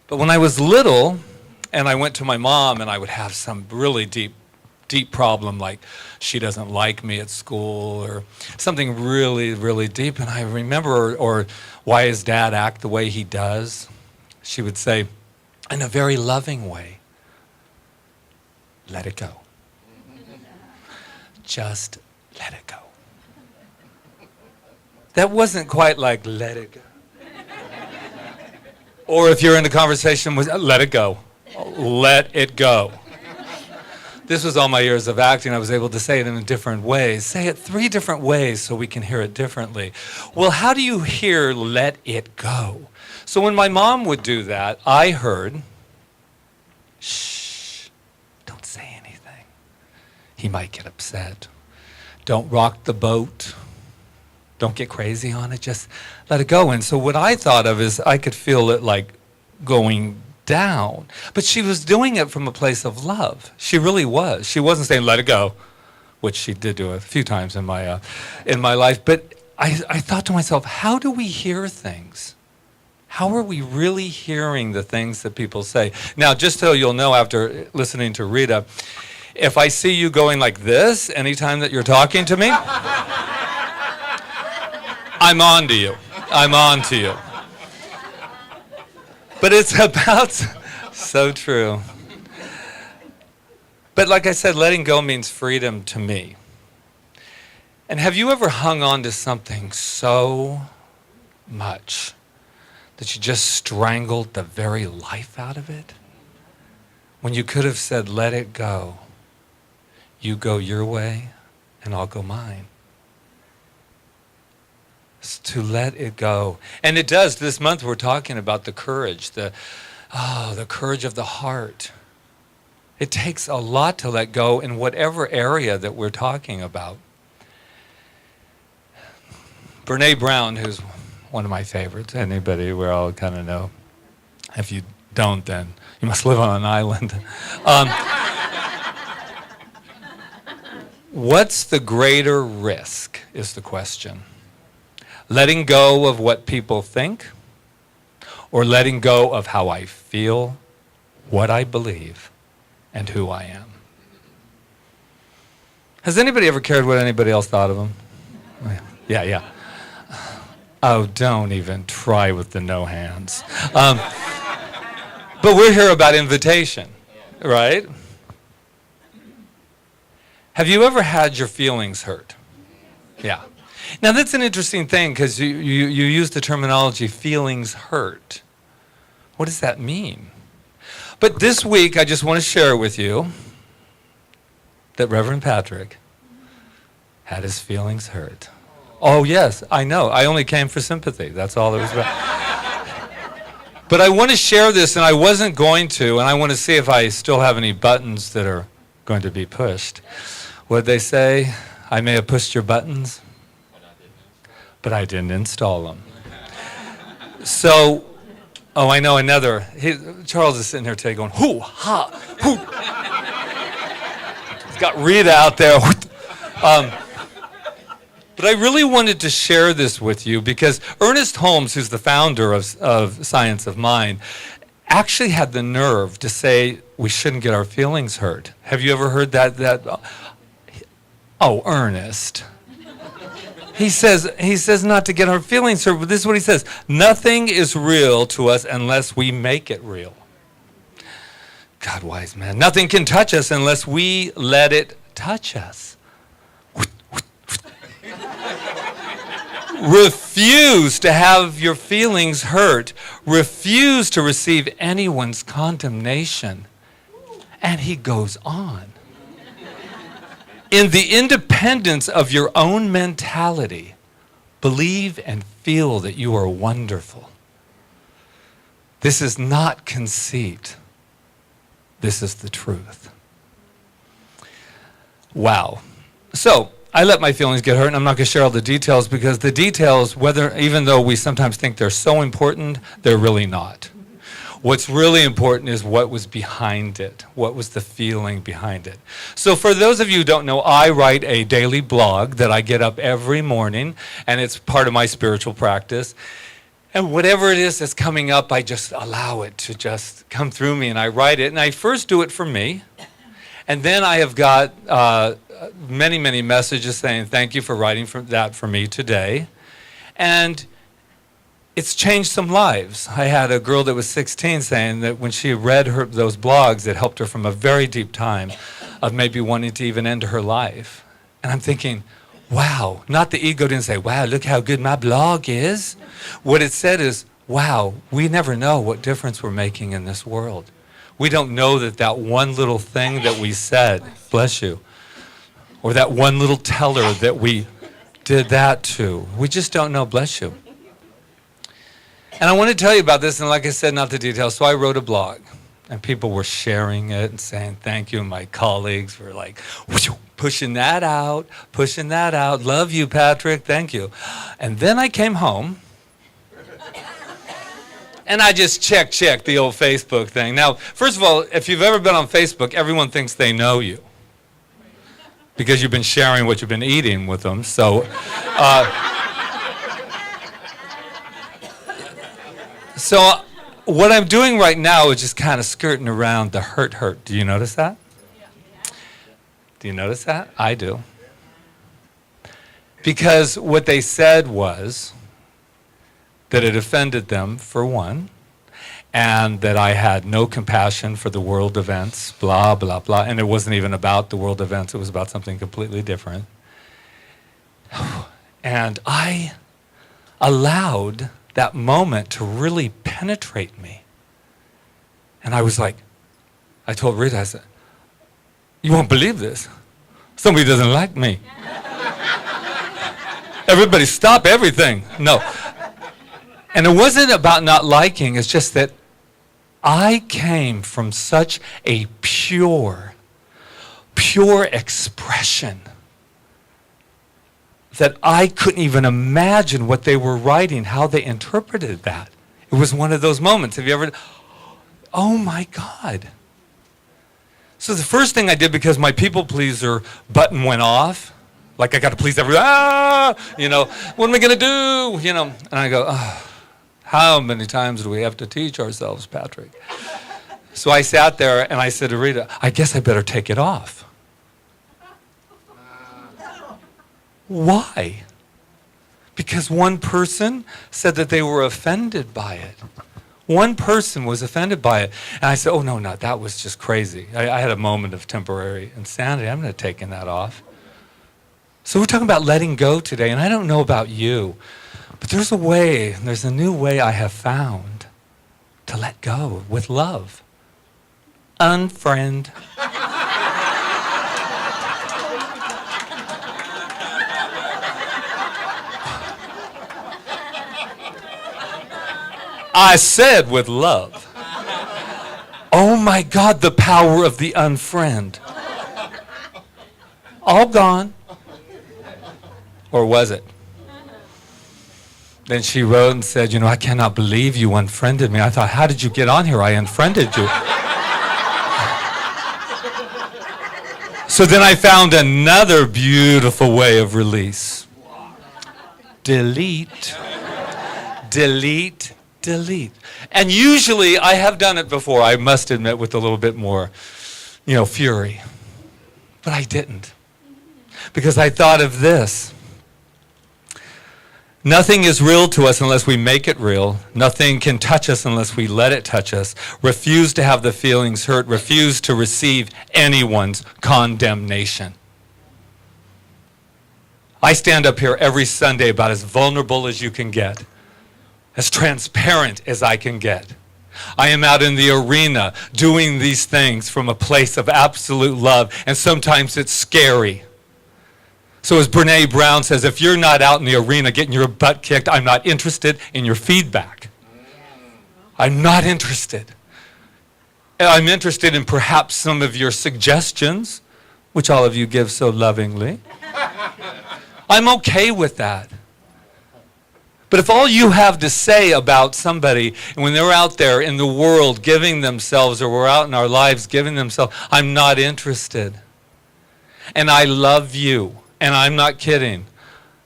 But when I was little and I went to my mom and I would have some really deep problem, like she doesn't like me at school or something really, really deep. And I remember, or why does Dad act the way he does? She would say, in a very loving way, let it go. Just let it go. That wasn't quite like, let it go. Or if you're in a conversation with, let it go. Let it go. This was all my years of acting. I was able to say it in different ways. Say it 3 different ways so we can hear it differently. Well, how do you hear let it go? So when my mom would do that, I heard, shh, don't say anything. He might get upset. Don't rock the boat. Don't get crazy on it. Just let it go. And so what I thought of is I could feel it like going down. But she was doing it from a place of love. She really was. She wasn't saying let it go, which she did do a few times in my life. But I thought to myself, how do we hear things? How are we really hearing the things that people say? Now, just so you'll know after listening to Rita, if I see you going like this anytime that you're talking to me, I'm on to you. I'm on to you. But it's about, so true. But like I said, letting go means freedom to me. And have you ever hung on to something so much that you just strangled the very life out of it? When you could have said, let it go. You go your way, and I'll go mine. It's to let it go. And it does. This month we're talking about the courage, the courage of the heart. It takes a lot to let go in whatever area that we're talking about. Brene Brown, who's one of my favorites, anybody we all kind of know. If you don't, then you must live on an island. What's the greater risk is the question. Letting go of what people think, or letting go of how I feel, what I believe, and who I am. Has anybody ever cared what anybody else thought of them? Yeah. Oh, don't even try with the no hands. But we're here about invitation, right? Have you ever had your feelings hurt? Yeah. Now that's an interesting thing because you use the terminology feelings hurt. What does that mean? But this week I just want to share with you that Reverend Patrick had his feelings hurt. Oh yes, I know. I only came for sympathy. That's all it was about. But I want to share this, and I wasn't going to, and I want to see if I still have any buttons that are going to be pushed. What'd they say? I may have pushed your buttons, but I didn't install them. So, I know another. Charles is sitting here today going, hoo, ha, hoo. He's got Rita out there. But I really wanted to share this with you because Ernest Holmes, who's the founder of Science of Mind, actually had the nerve to say we shouldn't get our feelings hurt. Have you ever heard that? Oh, Ernest. He says not to get our feelings hurt, but this is what he says. Nothing is real to us unless we make it real. God, wise man. Nothing can touch us unless we let it touch us. Refuse to have your feelings hurt. Refuse to receive anyone's condemnation. And he goes on. In the independence of your own mentality, believe and feel that you are wonderful. This is not conceit. This is the truth. Wow. So, I let my feelings get hurt, and I'm not going to share all the details because the details, even though we sometimes think they're so important, they're really not. What's really important is what was behind it. What was the feeling behind it? So for those of you who don't know, I write a daily blog that I get up every morning, and it's part of my spiritual practice. And whatever it is that's coming up, I just allow it to just come through me, and I write it. And I first do it for me, and then I have got many, many messages saying, thank you for writing that for me today. And it's changed some lives. I had a girl that was 16 saying that when she read those blogs, it helped her from a very deep time of maybe wanting to even end her life. And I'm thinking, wow, not the ego didn't say, wow, look how good my blog is. What it said is, wow, we never know what difference we're making in this world. We don't know that one little thing that we said, bless you, or that one little teller that we did that to. We just don't know, bless you. And I want to tell you about this, and like I said, not the details. So I wrote a blog, and people were sharing it and saying thank you, and my colleagues were like, pushing that out. Love you, Patrick, thank you. And then I came home, and I just checked the old Facebook thing. Now, first of all, if you've ever been on Facebook, everyone thinks they know you because you've been sharing what you've been eating with them. So, so what I'm doing right now is just kind of skirting around the hurt. Do you notice that? Do you notice that? I do. Because what they said was that it offended them, for one, and that I had no compassion for the world events, blah, blah, blah. And it wasn't even about the world events. It was about something completely different. And I allowed that moment to really penetrate me. And I was like, I told Rita, I said, you won't believe this. Somebody doesn't like me. Everybody stop everything. No. And it wasn't about not liking, it's just that I came from such a pure expression that I couldn't even imagine what they were writing, how they interpreted that. It was one of those moments. Have you ever, oh my God. So the first thing I did, because my people pleaser button went off, like I got to please everyone, what am I going to do? And I go, how many times do we have to teach ourselves, Patrick? So I sat there and I said to Rita, I guess I better take it off. Why? Because one person said that they were offended by it. One person was offended by it. And I said, oh, no, that was just crazy. I had a moment of temporary insanity. I'm not taking that off. So we're talking about letting go today. And I don't know about you, but there's a new way I have found to let go with love. Unfriend. I said with love. Oh my God, the power of the unfriend. All gone. Or was it? Then she wrote and said, I cannot believe you unfriended me. I thought, how did you get on here? I unfriended you. So then I found another beautiful way of release. Delete. Delete. Delete. And usually I have done it before, I must admit, with a little bit more, fury. But I didn't. Because I thought of this. Nothing is real to us unless we make it real. Nothing can touch us unless we let it touch us. Refuse to have the feelings hurt. Refuse to receive anyone's condemnation. I stand up here every Sunday about as vulnerable as you can get. As transparent as I can get. I am out in the arena doing these things from a place of absolute love, and sometimes it's scary. So as Brene Brown says, if you're not out in the arena getting your butt kicked, I'm not interested in your feedback. I'm not interested. I'm interested in perhaps some of your suggestions, which all of you give so lovingly. I'm okay with that. But if all you have to say about somebody, and when they're out there in the world giving themselves, or we're out in our lives giving themselves, I'm not interested. And I love you, and I'm not kidding.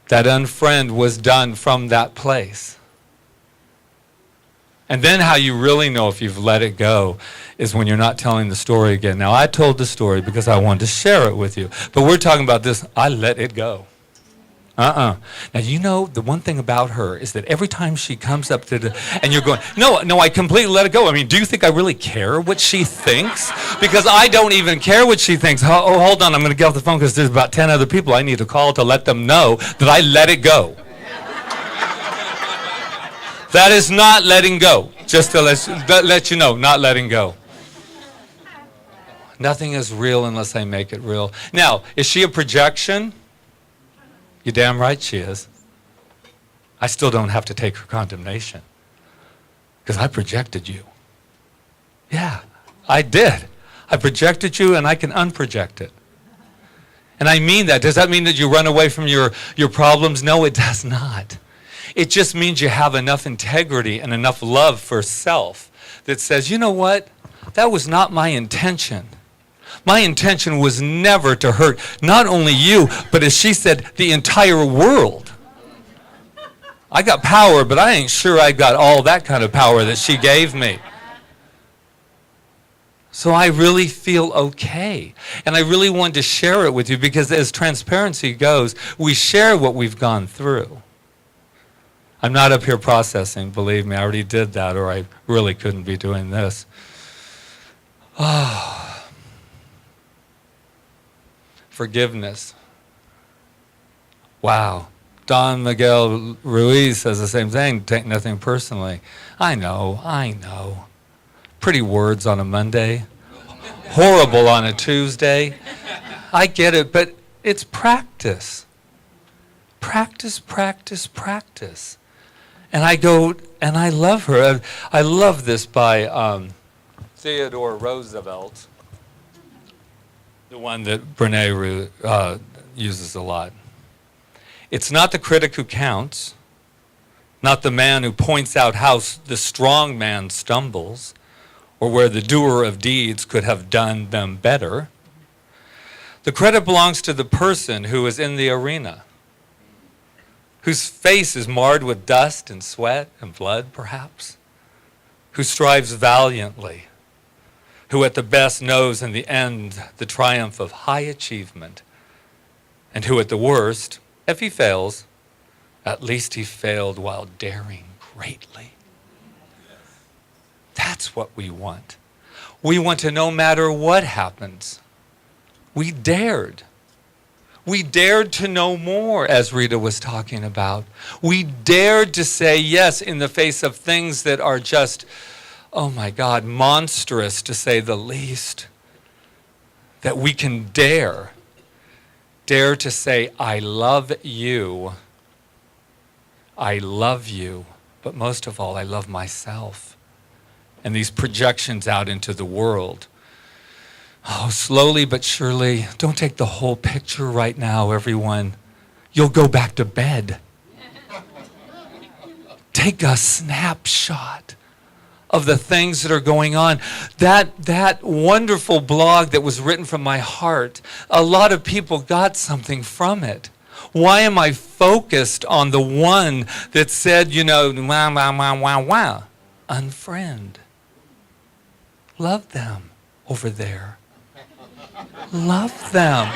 That unfriend was done from that place. And then how you really know if you've let it go is when you're not telling the story again. Now, I told the story because I wanted to share it with you. But we're talking about this, I let it go. Now, you know, the one thing about her is that every time she comes up to and you're going, no, I completely let it go. I mean, do you think I really care what she thinks? Because I don't even care what she thinks. Oh, hold on, I'm going to get off the phone because there's about 10 other people I need to call to let them know that I let it go. That is not letting go. Just to let you know, not letting go. Nothing is real unless I make it real. Now, is she a projection? You're damn right she is. I still don't have to take her condemnation because I projected you. Yeah, I did. I projected you and I can unproject it. And I mean that. Does that mean that you run away from your problems? No, it does not. It just means you have enough integrity and enough love for self that says, you know what? That was not my intention. My intention was never to hurt not only you, but as she said, the entire world. I got power, but I ain't sure I got all that kind of power that she gave me. So I really feel okay. And I really wanted to share it with you because as transparency goes, we share what we've gone through. I'm not up here processing, believe me. I already did that, or I really couldn't be doing this. Oh. Forgiveness. Wow. Don Miguel Ruiz says the same thing. Take nothing personally. I know. Pretty words on a Monday. Horrible on a Tuesday. I get it, but it's practice. Practice. And I go, and I love her. I love this by Theodore Roosevelt, the one that Brene uses a lot. It's not the critic who counts, not the man who points out how the strong man stumbles, or where the doer of deeds could have done them better. The credit belongs to the person who is in the arena, whose face is marred with dust and sweat and blood, perhaps, who strives valiantly, who at the best knows in the end the triumph of high achievement, and who at the worst, if he fails, at least he failed while daring greatly. That's what we want. We want to, no matter what happens, we dared. We dared to know more, as Rita was talking about. We dared to say yes in the face of things that are just, oh my God, monstrous to say the least. That we can dare to say, I love you. I love you. But most of all, I love myself. And these projections out into the world. Oh, slowly but surely, don't take the whole picture right now, everyone. You'll go back to bed. Take a snapshot of the things that are going on. That wonderful blog that was written from my heart, a lot of people got something from it. Why am I focused on the one that said, wah, unfriend? Love them over there. Love them.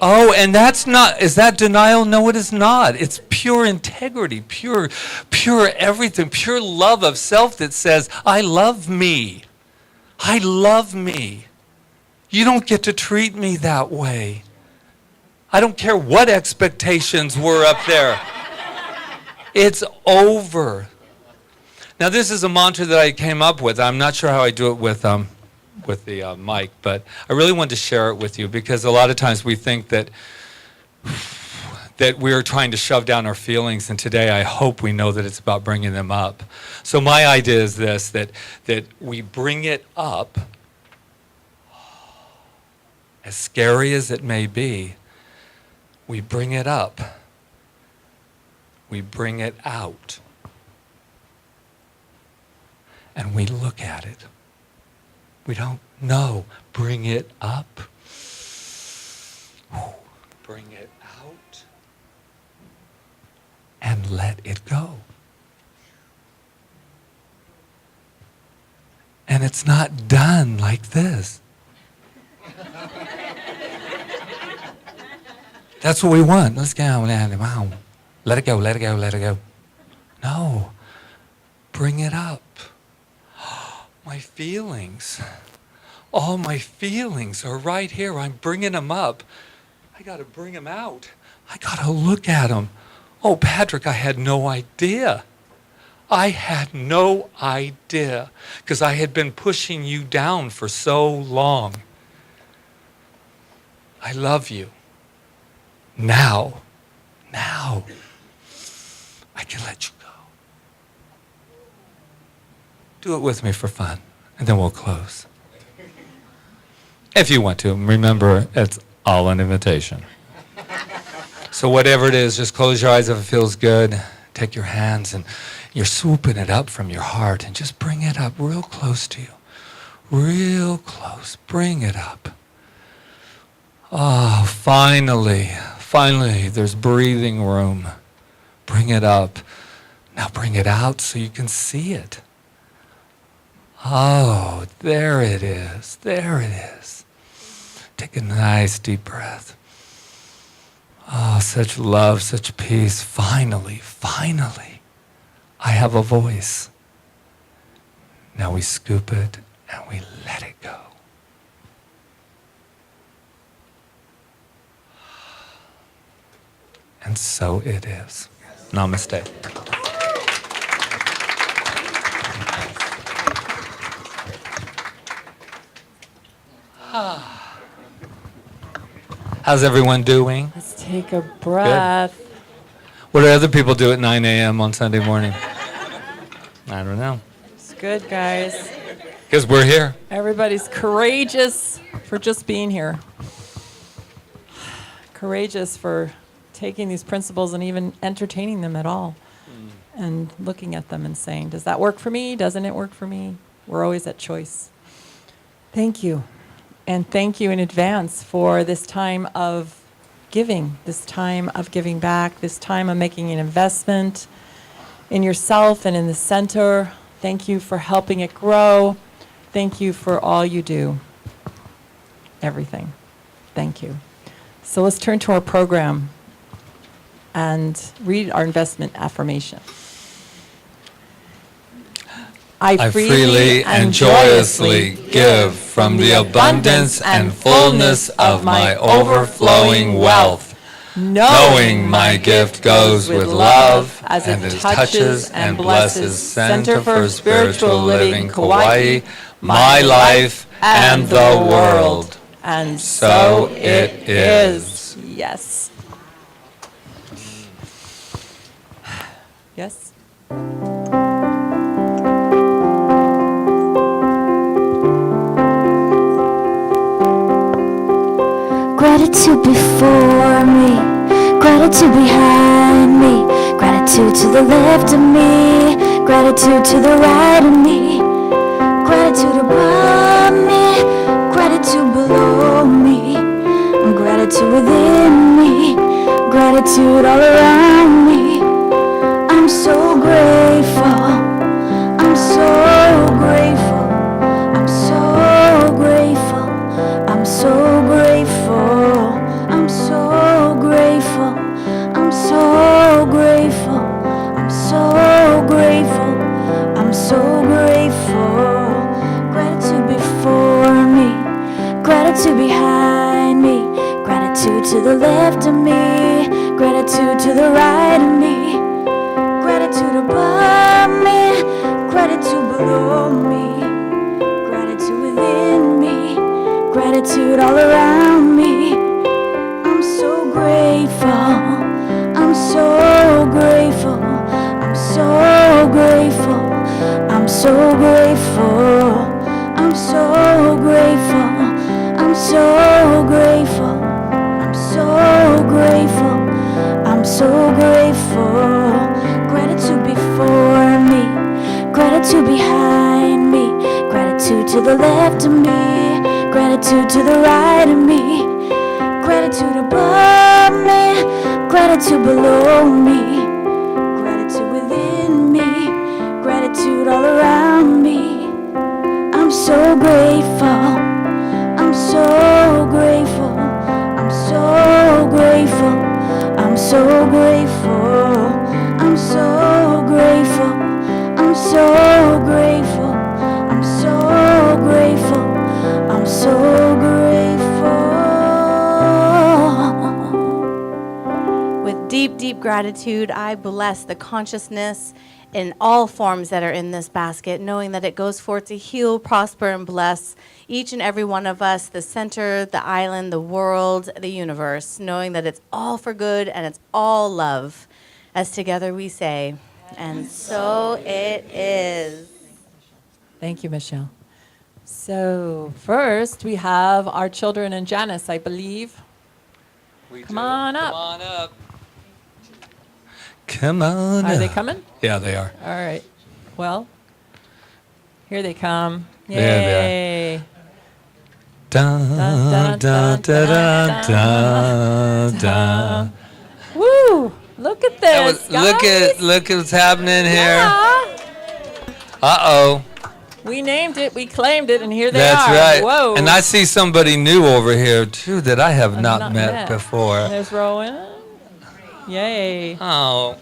Oh, and that's not, is that denial? No, it is not. It's pure integrity, pure everything, pure love of self that says, I love me. I love me. You don't get to treat me that way. I don't care what expectations were up there. It's over. Now, this is a mantra that I came up with. I'm not sure how I do it with the mic, but I really wanted to share it with you because a lot of times we think that that we're trying to shove down our feelings, and today I hope we know that it's about bringing them up. So my idea is this, that we bring it up, as scary as it may be, we bring it up, we bring it out, and we look at it. We don't know. Bring it up, bring it out, and let it go. And it's not done like this. That's what we want. Let's go. Wow. Let it go, let it go, let it go. No. Bring it up. My feelings. All my feelings are right here. I'm bringing them up. I got to bring them out. I got to look at them. Oh, Patrick, I had no idea. I had no idea because I had been pushing you down for so long. I love you. Now, I can let you go. Do it with me for fun, and then we'll close. If you want to, remember, it's all an invitation. So whatever it is, just close your eyes if it feels good. Take your hands, and you're swooping it up from your heart, and just bring it up real close to you. Real close. Bring it up. Oh, finally, there's breathing room. Bring it up. Now bring it out so you can see it. Oh, there it is. There it is. Take a nice deep breath. Oh, such love, such peace. Finally, I have a voice. Now we scoop it and we let it go. And so it is. Namaste. How's everyone doing? Let's take a breath. Good. What do other people do at 9 a.m. on Sunday morning? I don't know. It's good, guys. Because we're here. Everybody's courageous for just being here. Courageous for taking these principles and even entertaining them at all. And looking at them and saying, does that work for me? Doesn't it work for me? We're always at choice. Thank you. And thank you in advance for this time of giving, this time of giving back, this time of making an investment in yourself and in the center. Thank you for helping it grow. Thank you for all you do. Everything. Thank you. So let's turn to our program and read our investment affirmation. I freely and joyously give from the abundance and fullness of my overflowing wealth, knowing my gift goes with love as it touches and blesses Center for Spiritual Living Kauai, my life, and the world. And so it is. Yes. Yes? Gratitude before me, gratitude behind me, gratitude to the left of me, gratitude to the right of me, gratitude above me, gratitude below me, gratitude within me, gratitude all around me. I'm so grateful, I'm so grateful, I'm so grateful, I'm so grateful, I'm so grateful, I'm so grateful, I'm so grateful, I'm so grateful. Gratitude before me, gratitude behind me, gratitude to the left of me, gratitude to the right of me, gratitude above me, gratitude below me, gratitude within me, gratitude all around me. I'm so grateful, Gratitude behind me, gratitude to the left of me, gratitude to the right of me, gratitude above me, gratitude below me, gratitude within me, gratitude all around me. I'm so grateful, I'm so grateful, I'm so grateful, I'm so grateful, I'm so grateful, I'm so grateful, I'm so grateful, I'm so grateful. With deep, deep gratitude, I bless the consciousness in all forms that are in this basket, knowing that it goes forth to heal, prosper, and bless each and every one of us, the center, the island, the world, the universe, knowing that it's all for good and it's all love. As together we say, and so it is. Thank you, Michelle. So first we have our children and Janice, I believe. Come on up. Come on up. Come on Are up. they coming? Yeah, they are. All right. Well, here they come. Yay. There they Dun, Dun, dun, dun, dun, dun, dun, dun. Woo! Look at this, guys. Look at what's happening here. Yeah. Uh-oh. We named it, we claimed it, and here they That's are. right. Whoa. And I see somebody new over here, too, that I have not met before. There's Rowan. Yay. Oh.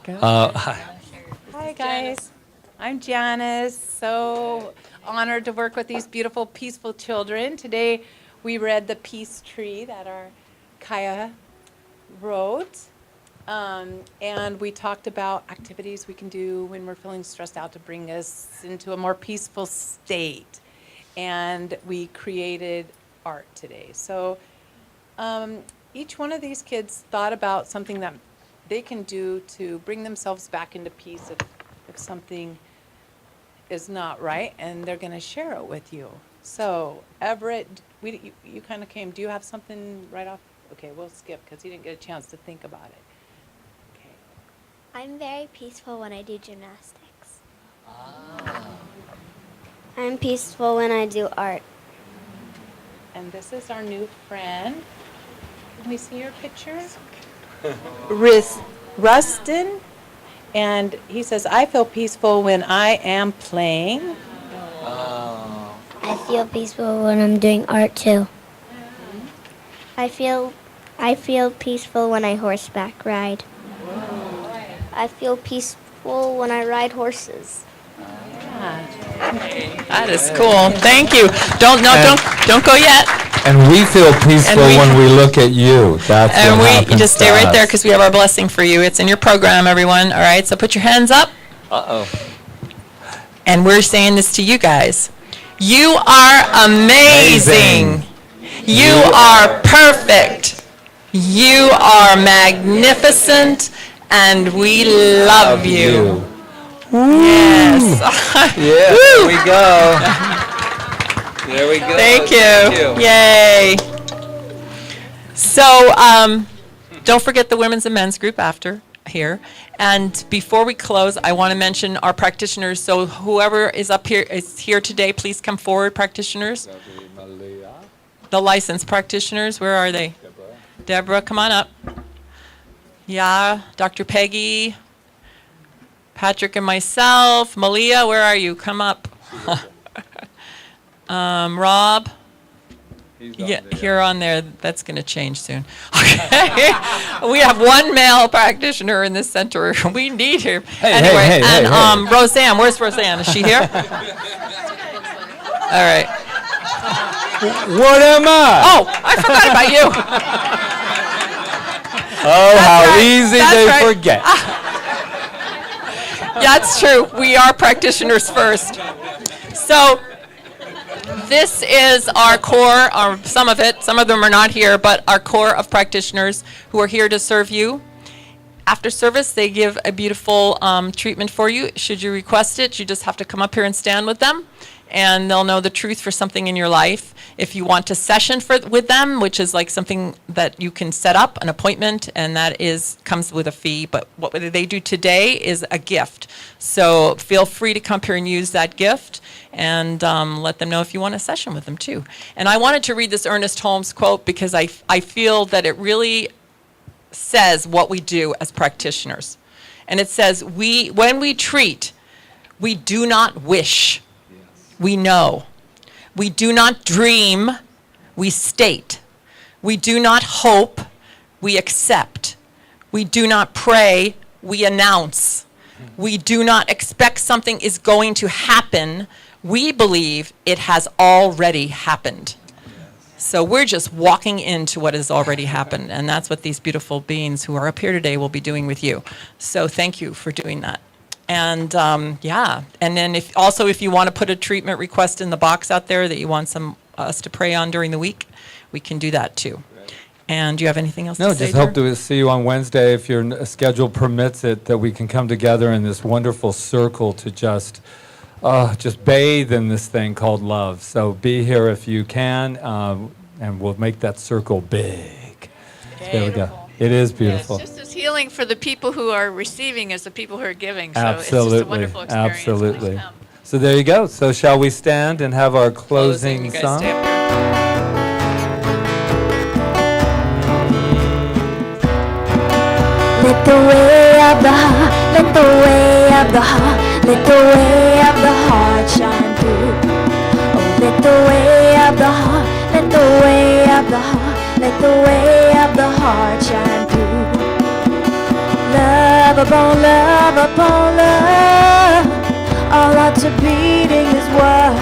Hi. Hi guys, I'm Janice. So honored to work with these beautiful, peaceful children. Today we read the Peace Tree that our Kaya wrote. And we talked about activities we can do when we're feeling stressed out to bring us into a more peaceful state. And we created art today. So each one of these kids thought about something that they can do to bring themselves back into peace if something is not right, and they're going to share it with you. So Everett, you kind of came. Do you have something right off? Okay, we'll skip because he didn't get a chance to think about it. Okay. I'm very peaceful when I do gymnastics. I'm peaceful when I do art. And this is our new friend. Can we see your picture? Rustin. And he says, I feel peaceful when I am playing. I feel peaceful when I'm doing art too. I feel peaceful when I horseback ride. I feel peaceful when I ride horses. That is cool. Thank you. Don't go yet. And we feel peaceful when we look at you. That's And what you happens just stay to right there us. because we have our blessing for you. It's in your program, everyone. All right, so put your hands up. Uh-oh. And we're saying this to you guys. You are amazing. You are perfect. You are magnificent. And we love you. Yes. Yeah, there we go. There we go. Thank you. Yay. So don't forget the women's and men's group after here. And before we close, I want to mention our practitioners. So whoever is up here is here today, please come forward, practitioners. The licensed practitioners, where are they? Deborah, come on up. Yeah, Dr. Peggy, Patrick and myself. Malia, where are you? Come up. Rob. Yeah, here on there. That's going to change soon. Okay. We have one male practitioner in this center. We need her. Anyway, and Roseanne. Where's Roseanne? Is she here? All right. What am I? Oh, I forgot about you. Oh, how right. easy That's they right. forget. Yeah, it's true. We are practitioners first. So this is our core, or some of it. Some of them are not here, but our core of practitioners who are here to serve you. After service, they give a beautiful treatment for you. Should you request it, you just have to come up here and stand with them. and they'll know the truth for something in your life. If you want to session with them, which is like something that you can set up, an appointment, and that comes with a fee, but what they do today is a gift. So feel free to come here and use that gift, and let them know if you want a session with them too. And I wanted to read this Ernest Holmes quote because I feel that it really says what we do as practitioners. And it says, when we treat, we do not wish, we know. We do not dream, we state. We do not hope, we accept. We do not pray, we announce. We do not expect something is going to happen. We believe it has already happened. So we're just walking into what has already happened, and that's what these beautiful beings who are up here today will be doing with you. So thank you for doing that. And and then if you want to put a treatment request in the box out there that you want us to pray on during the week, we can do that too. And do you have anything else to say? No, just hope to see you on Wednesday, if your schedule permits it, that we can come together in this wonderful circle to just bathe in this thing called love. So be here if you can, and we'll make that circle big. There we go. It is beautiful. Yeah, it's just as healing for the people who are receiving as the people who are giving. So Absolutely. it's just a wonderful experience. Absolutely. Please come. So there you go. So shall we stand and have our closing You guys song? stay up here. Let the way of the heart, let the way of the heart, let the way of the heart shine through. Oh, let the way of the heart, let the way of the heart, let the way of the heart shine through. Love upon love upon love, all hearts are beating this world.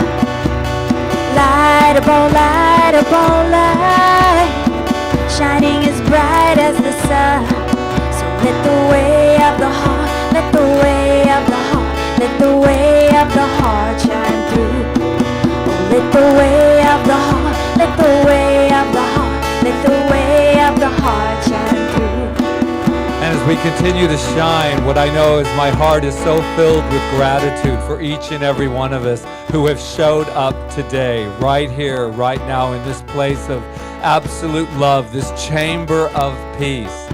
Light upon light upon light, shining as bright as the sun. Let the way of the heart, let the way of the heart, let the way of the heart shine through. Oh, let the way of the heart, let the way of the heart, let the way of the heart shine through. And as we continue to shine, what I know is my heart is so filled with gratitude for each and every one of us who have showed up today, right here, right now, in this place of absolute love, this chamber of peace.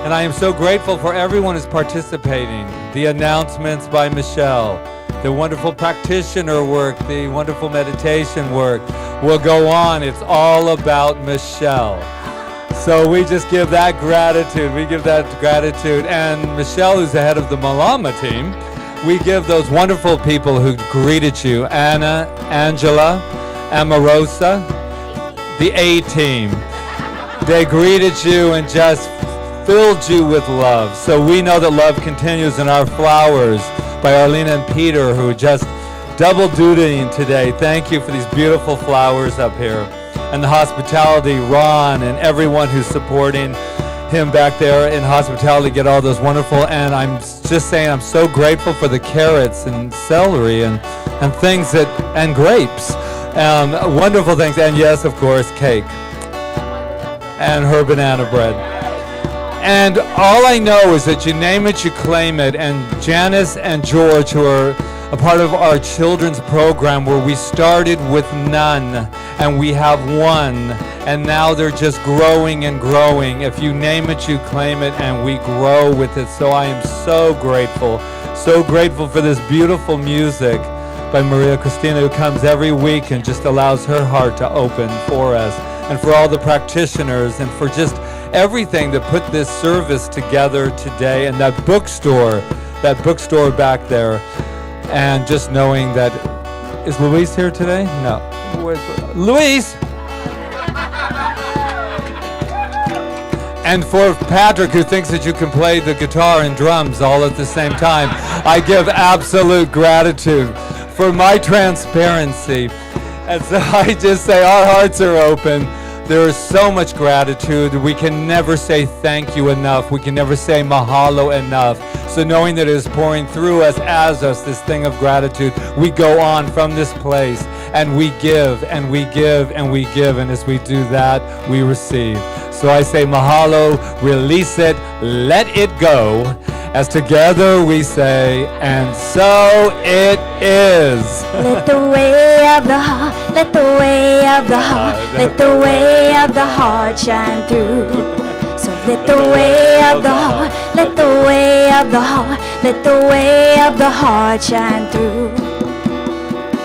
And I am so grateful for everyone who's participating. The announcements by Michelle, the wonderful practitioner work, the wonderful meditation work will go on. It's all about Michelle. So we just give that gratitude. We give that gratitude. And Michelle, who's the head of the Malama team, we give those wonderful people who greeted you, Anna, Angela, Amarosa, the A team. They greeted you and just filled you with love. So we know that love continues in our flowers by Arlena and Peter, who just double dutying today. Thank you for these beautiful flowers up here. And the hospitality, Ron and everyone who's supporting him back there in hospitality, get all those wonderful. And I'm just saying, I'm so grateful for the carrots and celery and things and grapes, wonderful things. And yes, of course, cake and her banana bread. And all I know is that you name it, you claim it. And Janice and George, who are a part of our children's program, where we started with none and we have one, and now they're just growing and growing. If you name it, you claim it, and we grow with it. So I am so grateful for this beautiful music by Maria Cristina, who comes every week and just allows her heart to open for us, and for all the practitioners, and for just everything that put this service together today, and that bookstore back there. And just knowing that, is Louise here today? No. Where's Louise? And for Patrick, who thinks that you can play the guitar and drums all at the same time, I give absolute gratitude for my transparency. And so I just say our hearts are open. There is so much gratitude. We can never say thank you enough. We can never say mahalo enough. So knowing that it is pouring through us, as us, this thing of gratitude, we go on from this place and we give and we give and we give. And as we do that, we receive. So I say mahalo, release it, let it go. as together we say, and so it is. Let the way of the heart, let the way of the heart, let the way of the heart shine through. So let the way of the heart, let the way of the heart, let the way of the heart shine through.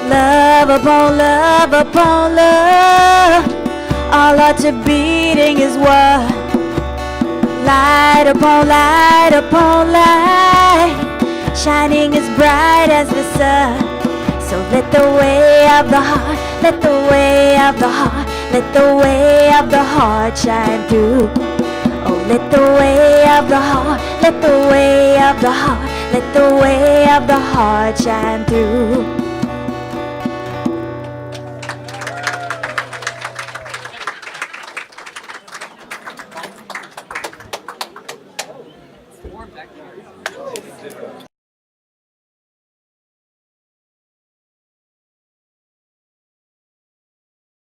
Love upon love upon love, all hearts are beating is one. Light upon light upon light, shining as bright as the sun. So let the way of the heart, let the way of the heart, let the way of the heart shine through. Oh, let the way of the heart, let the way of the heart, let the way of the heart shine through.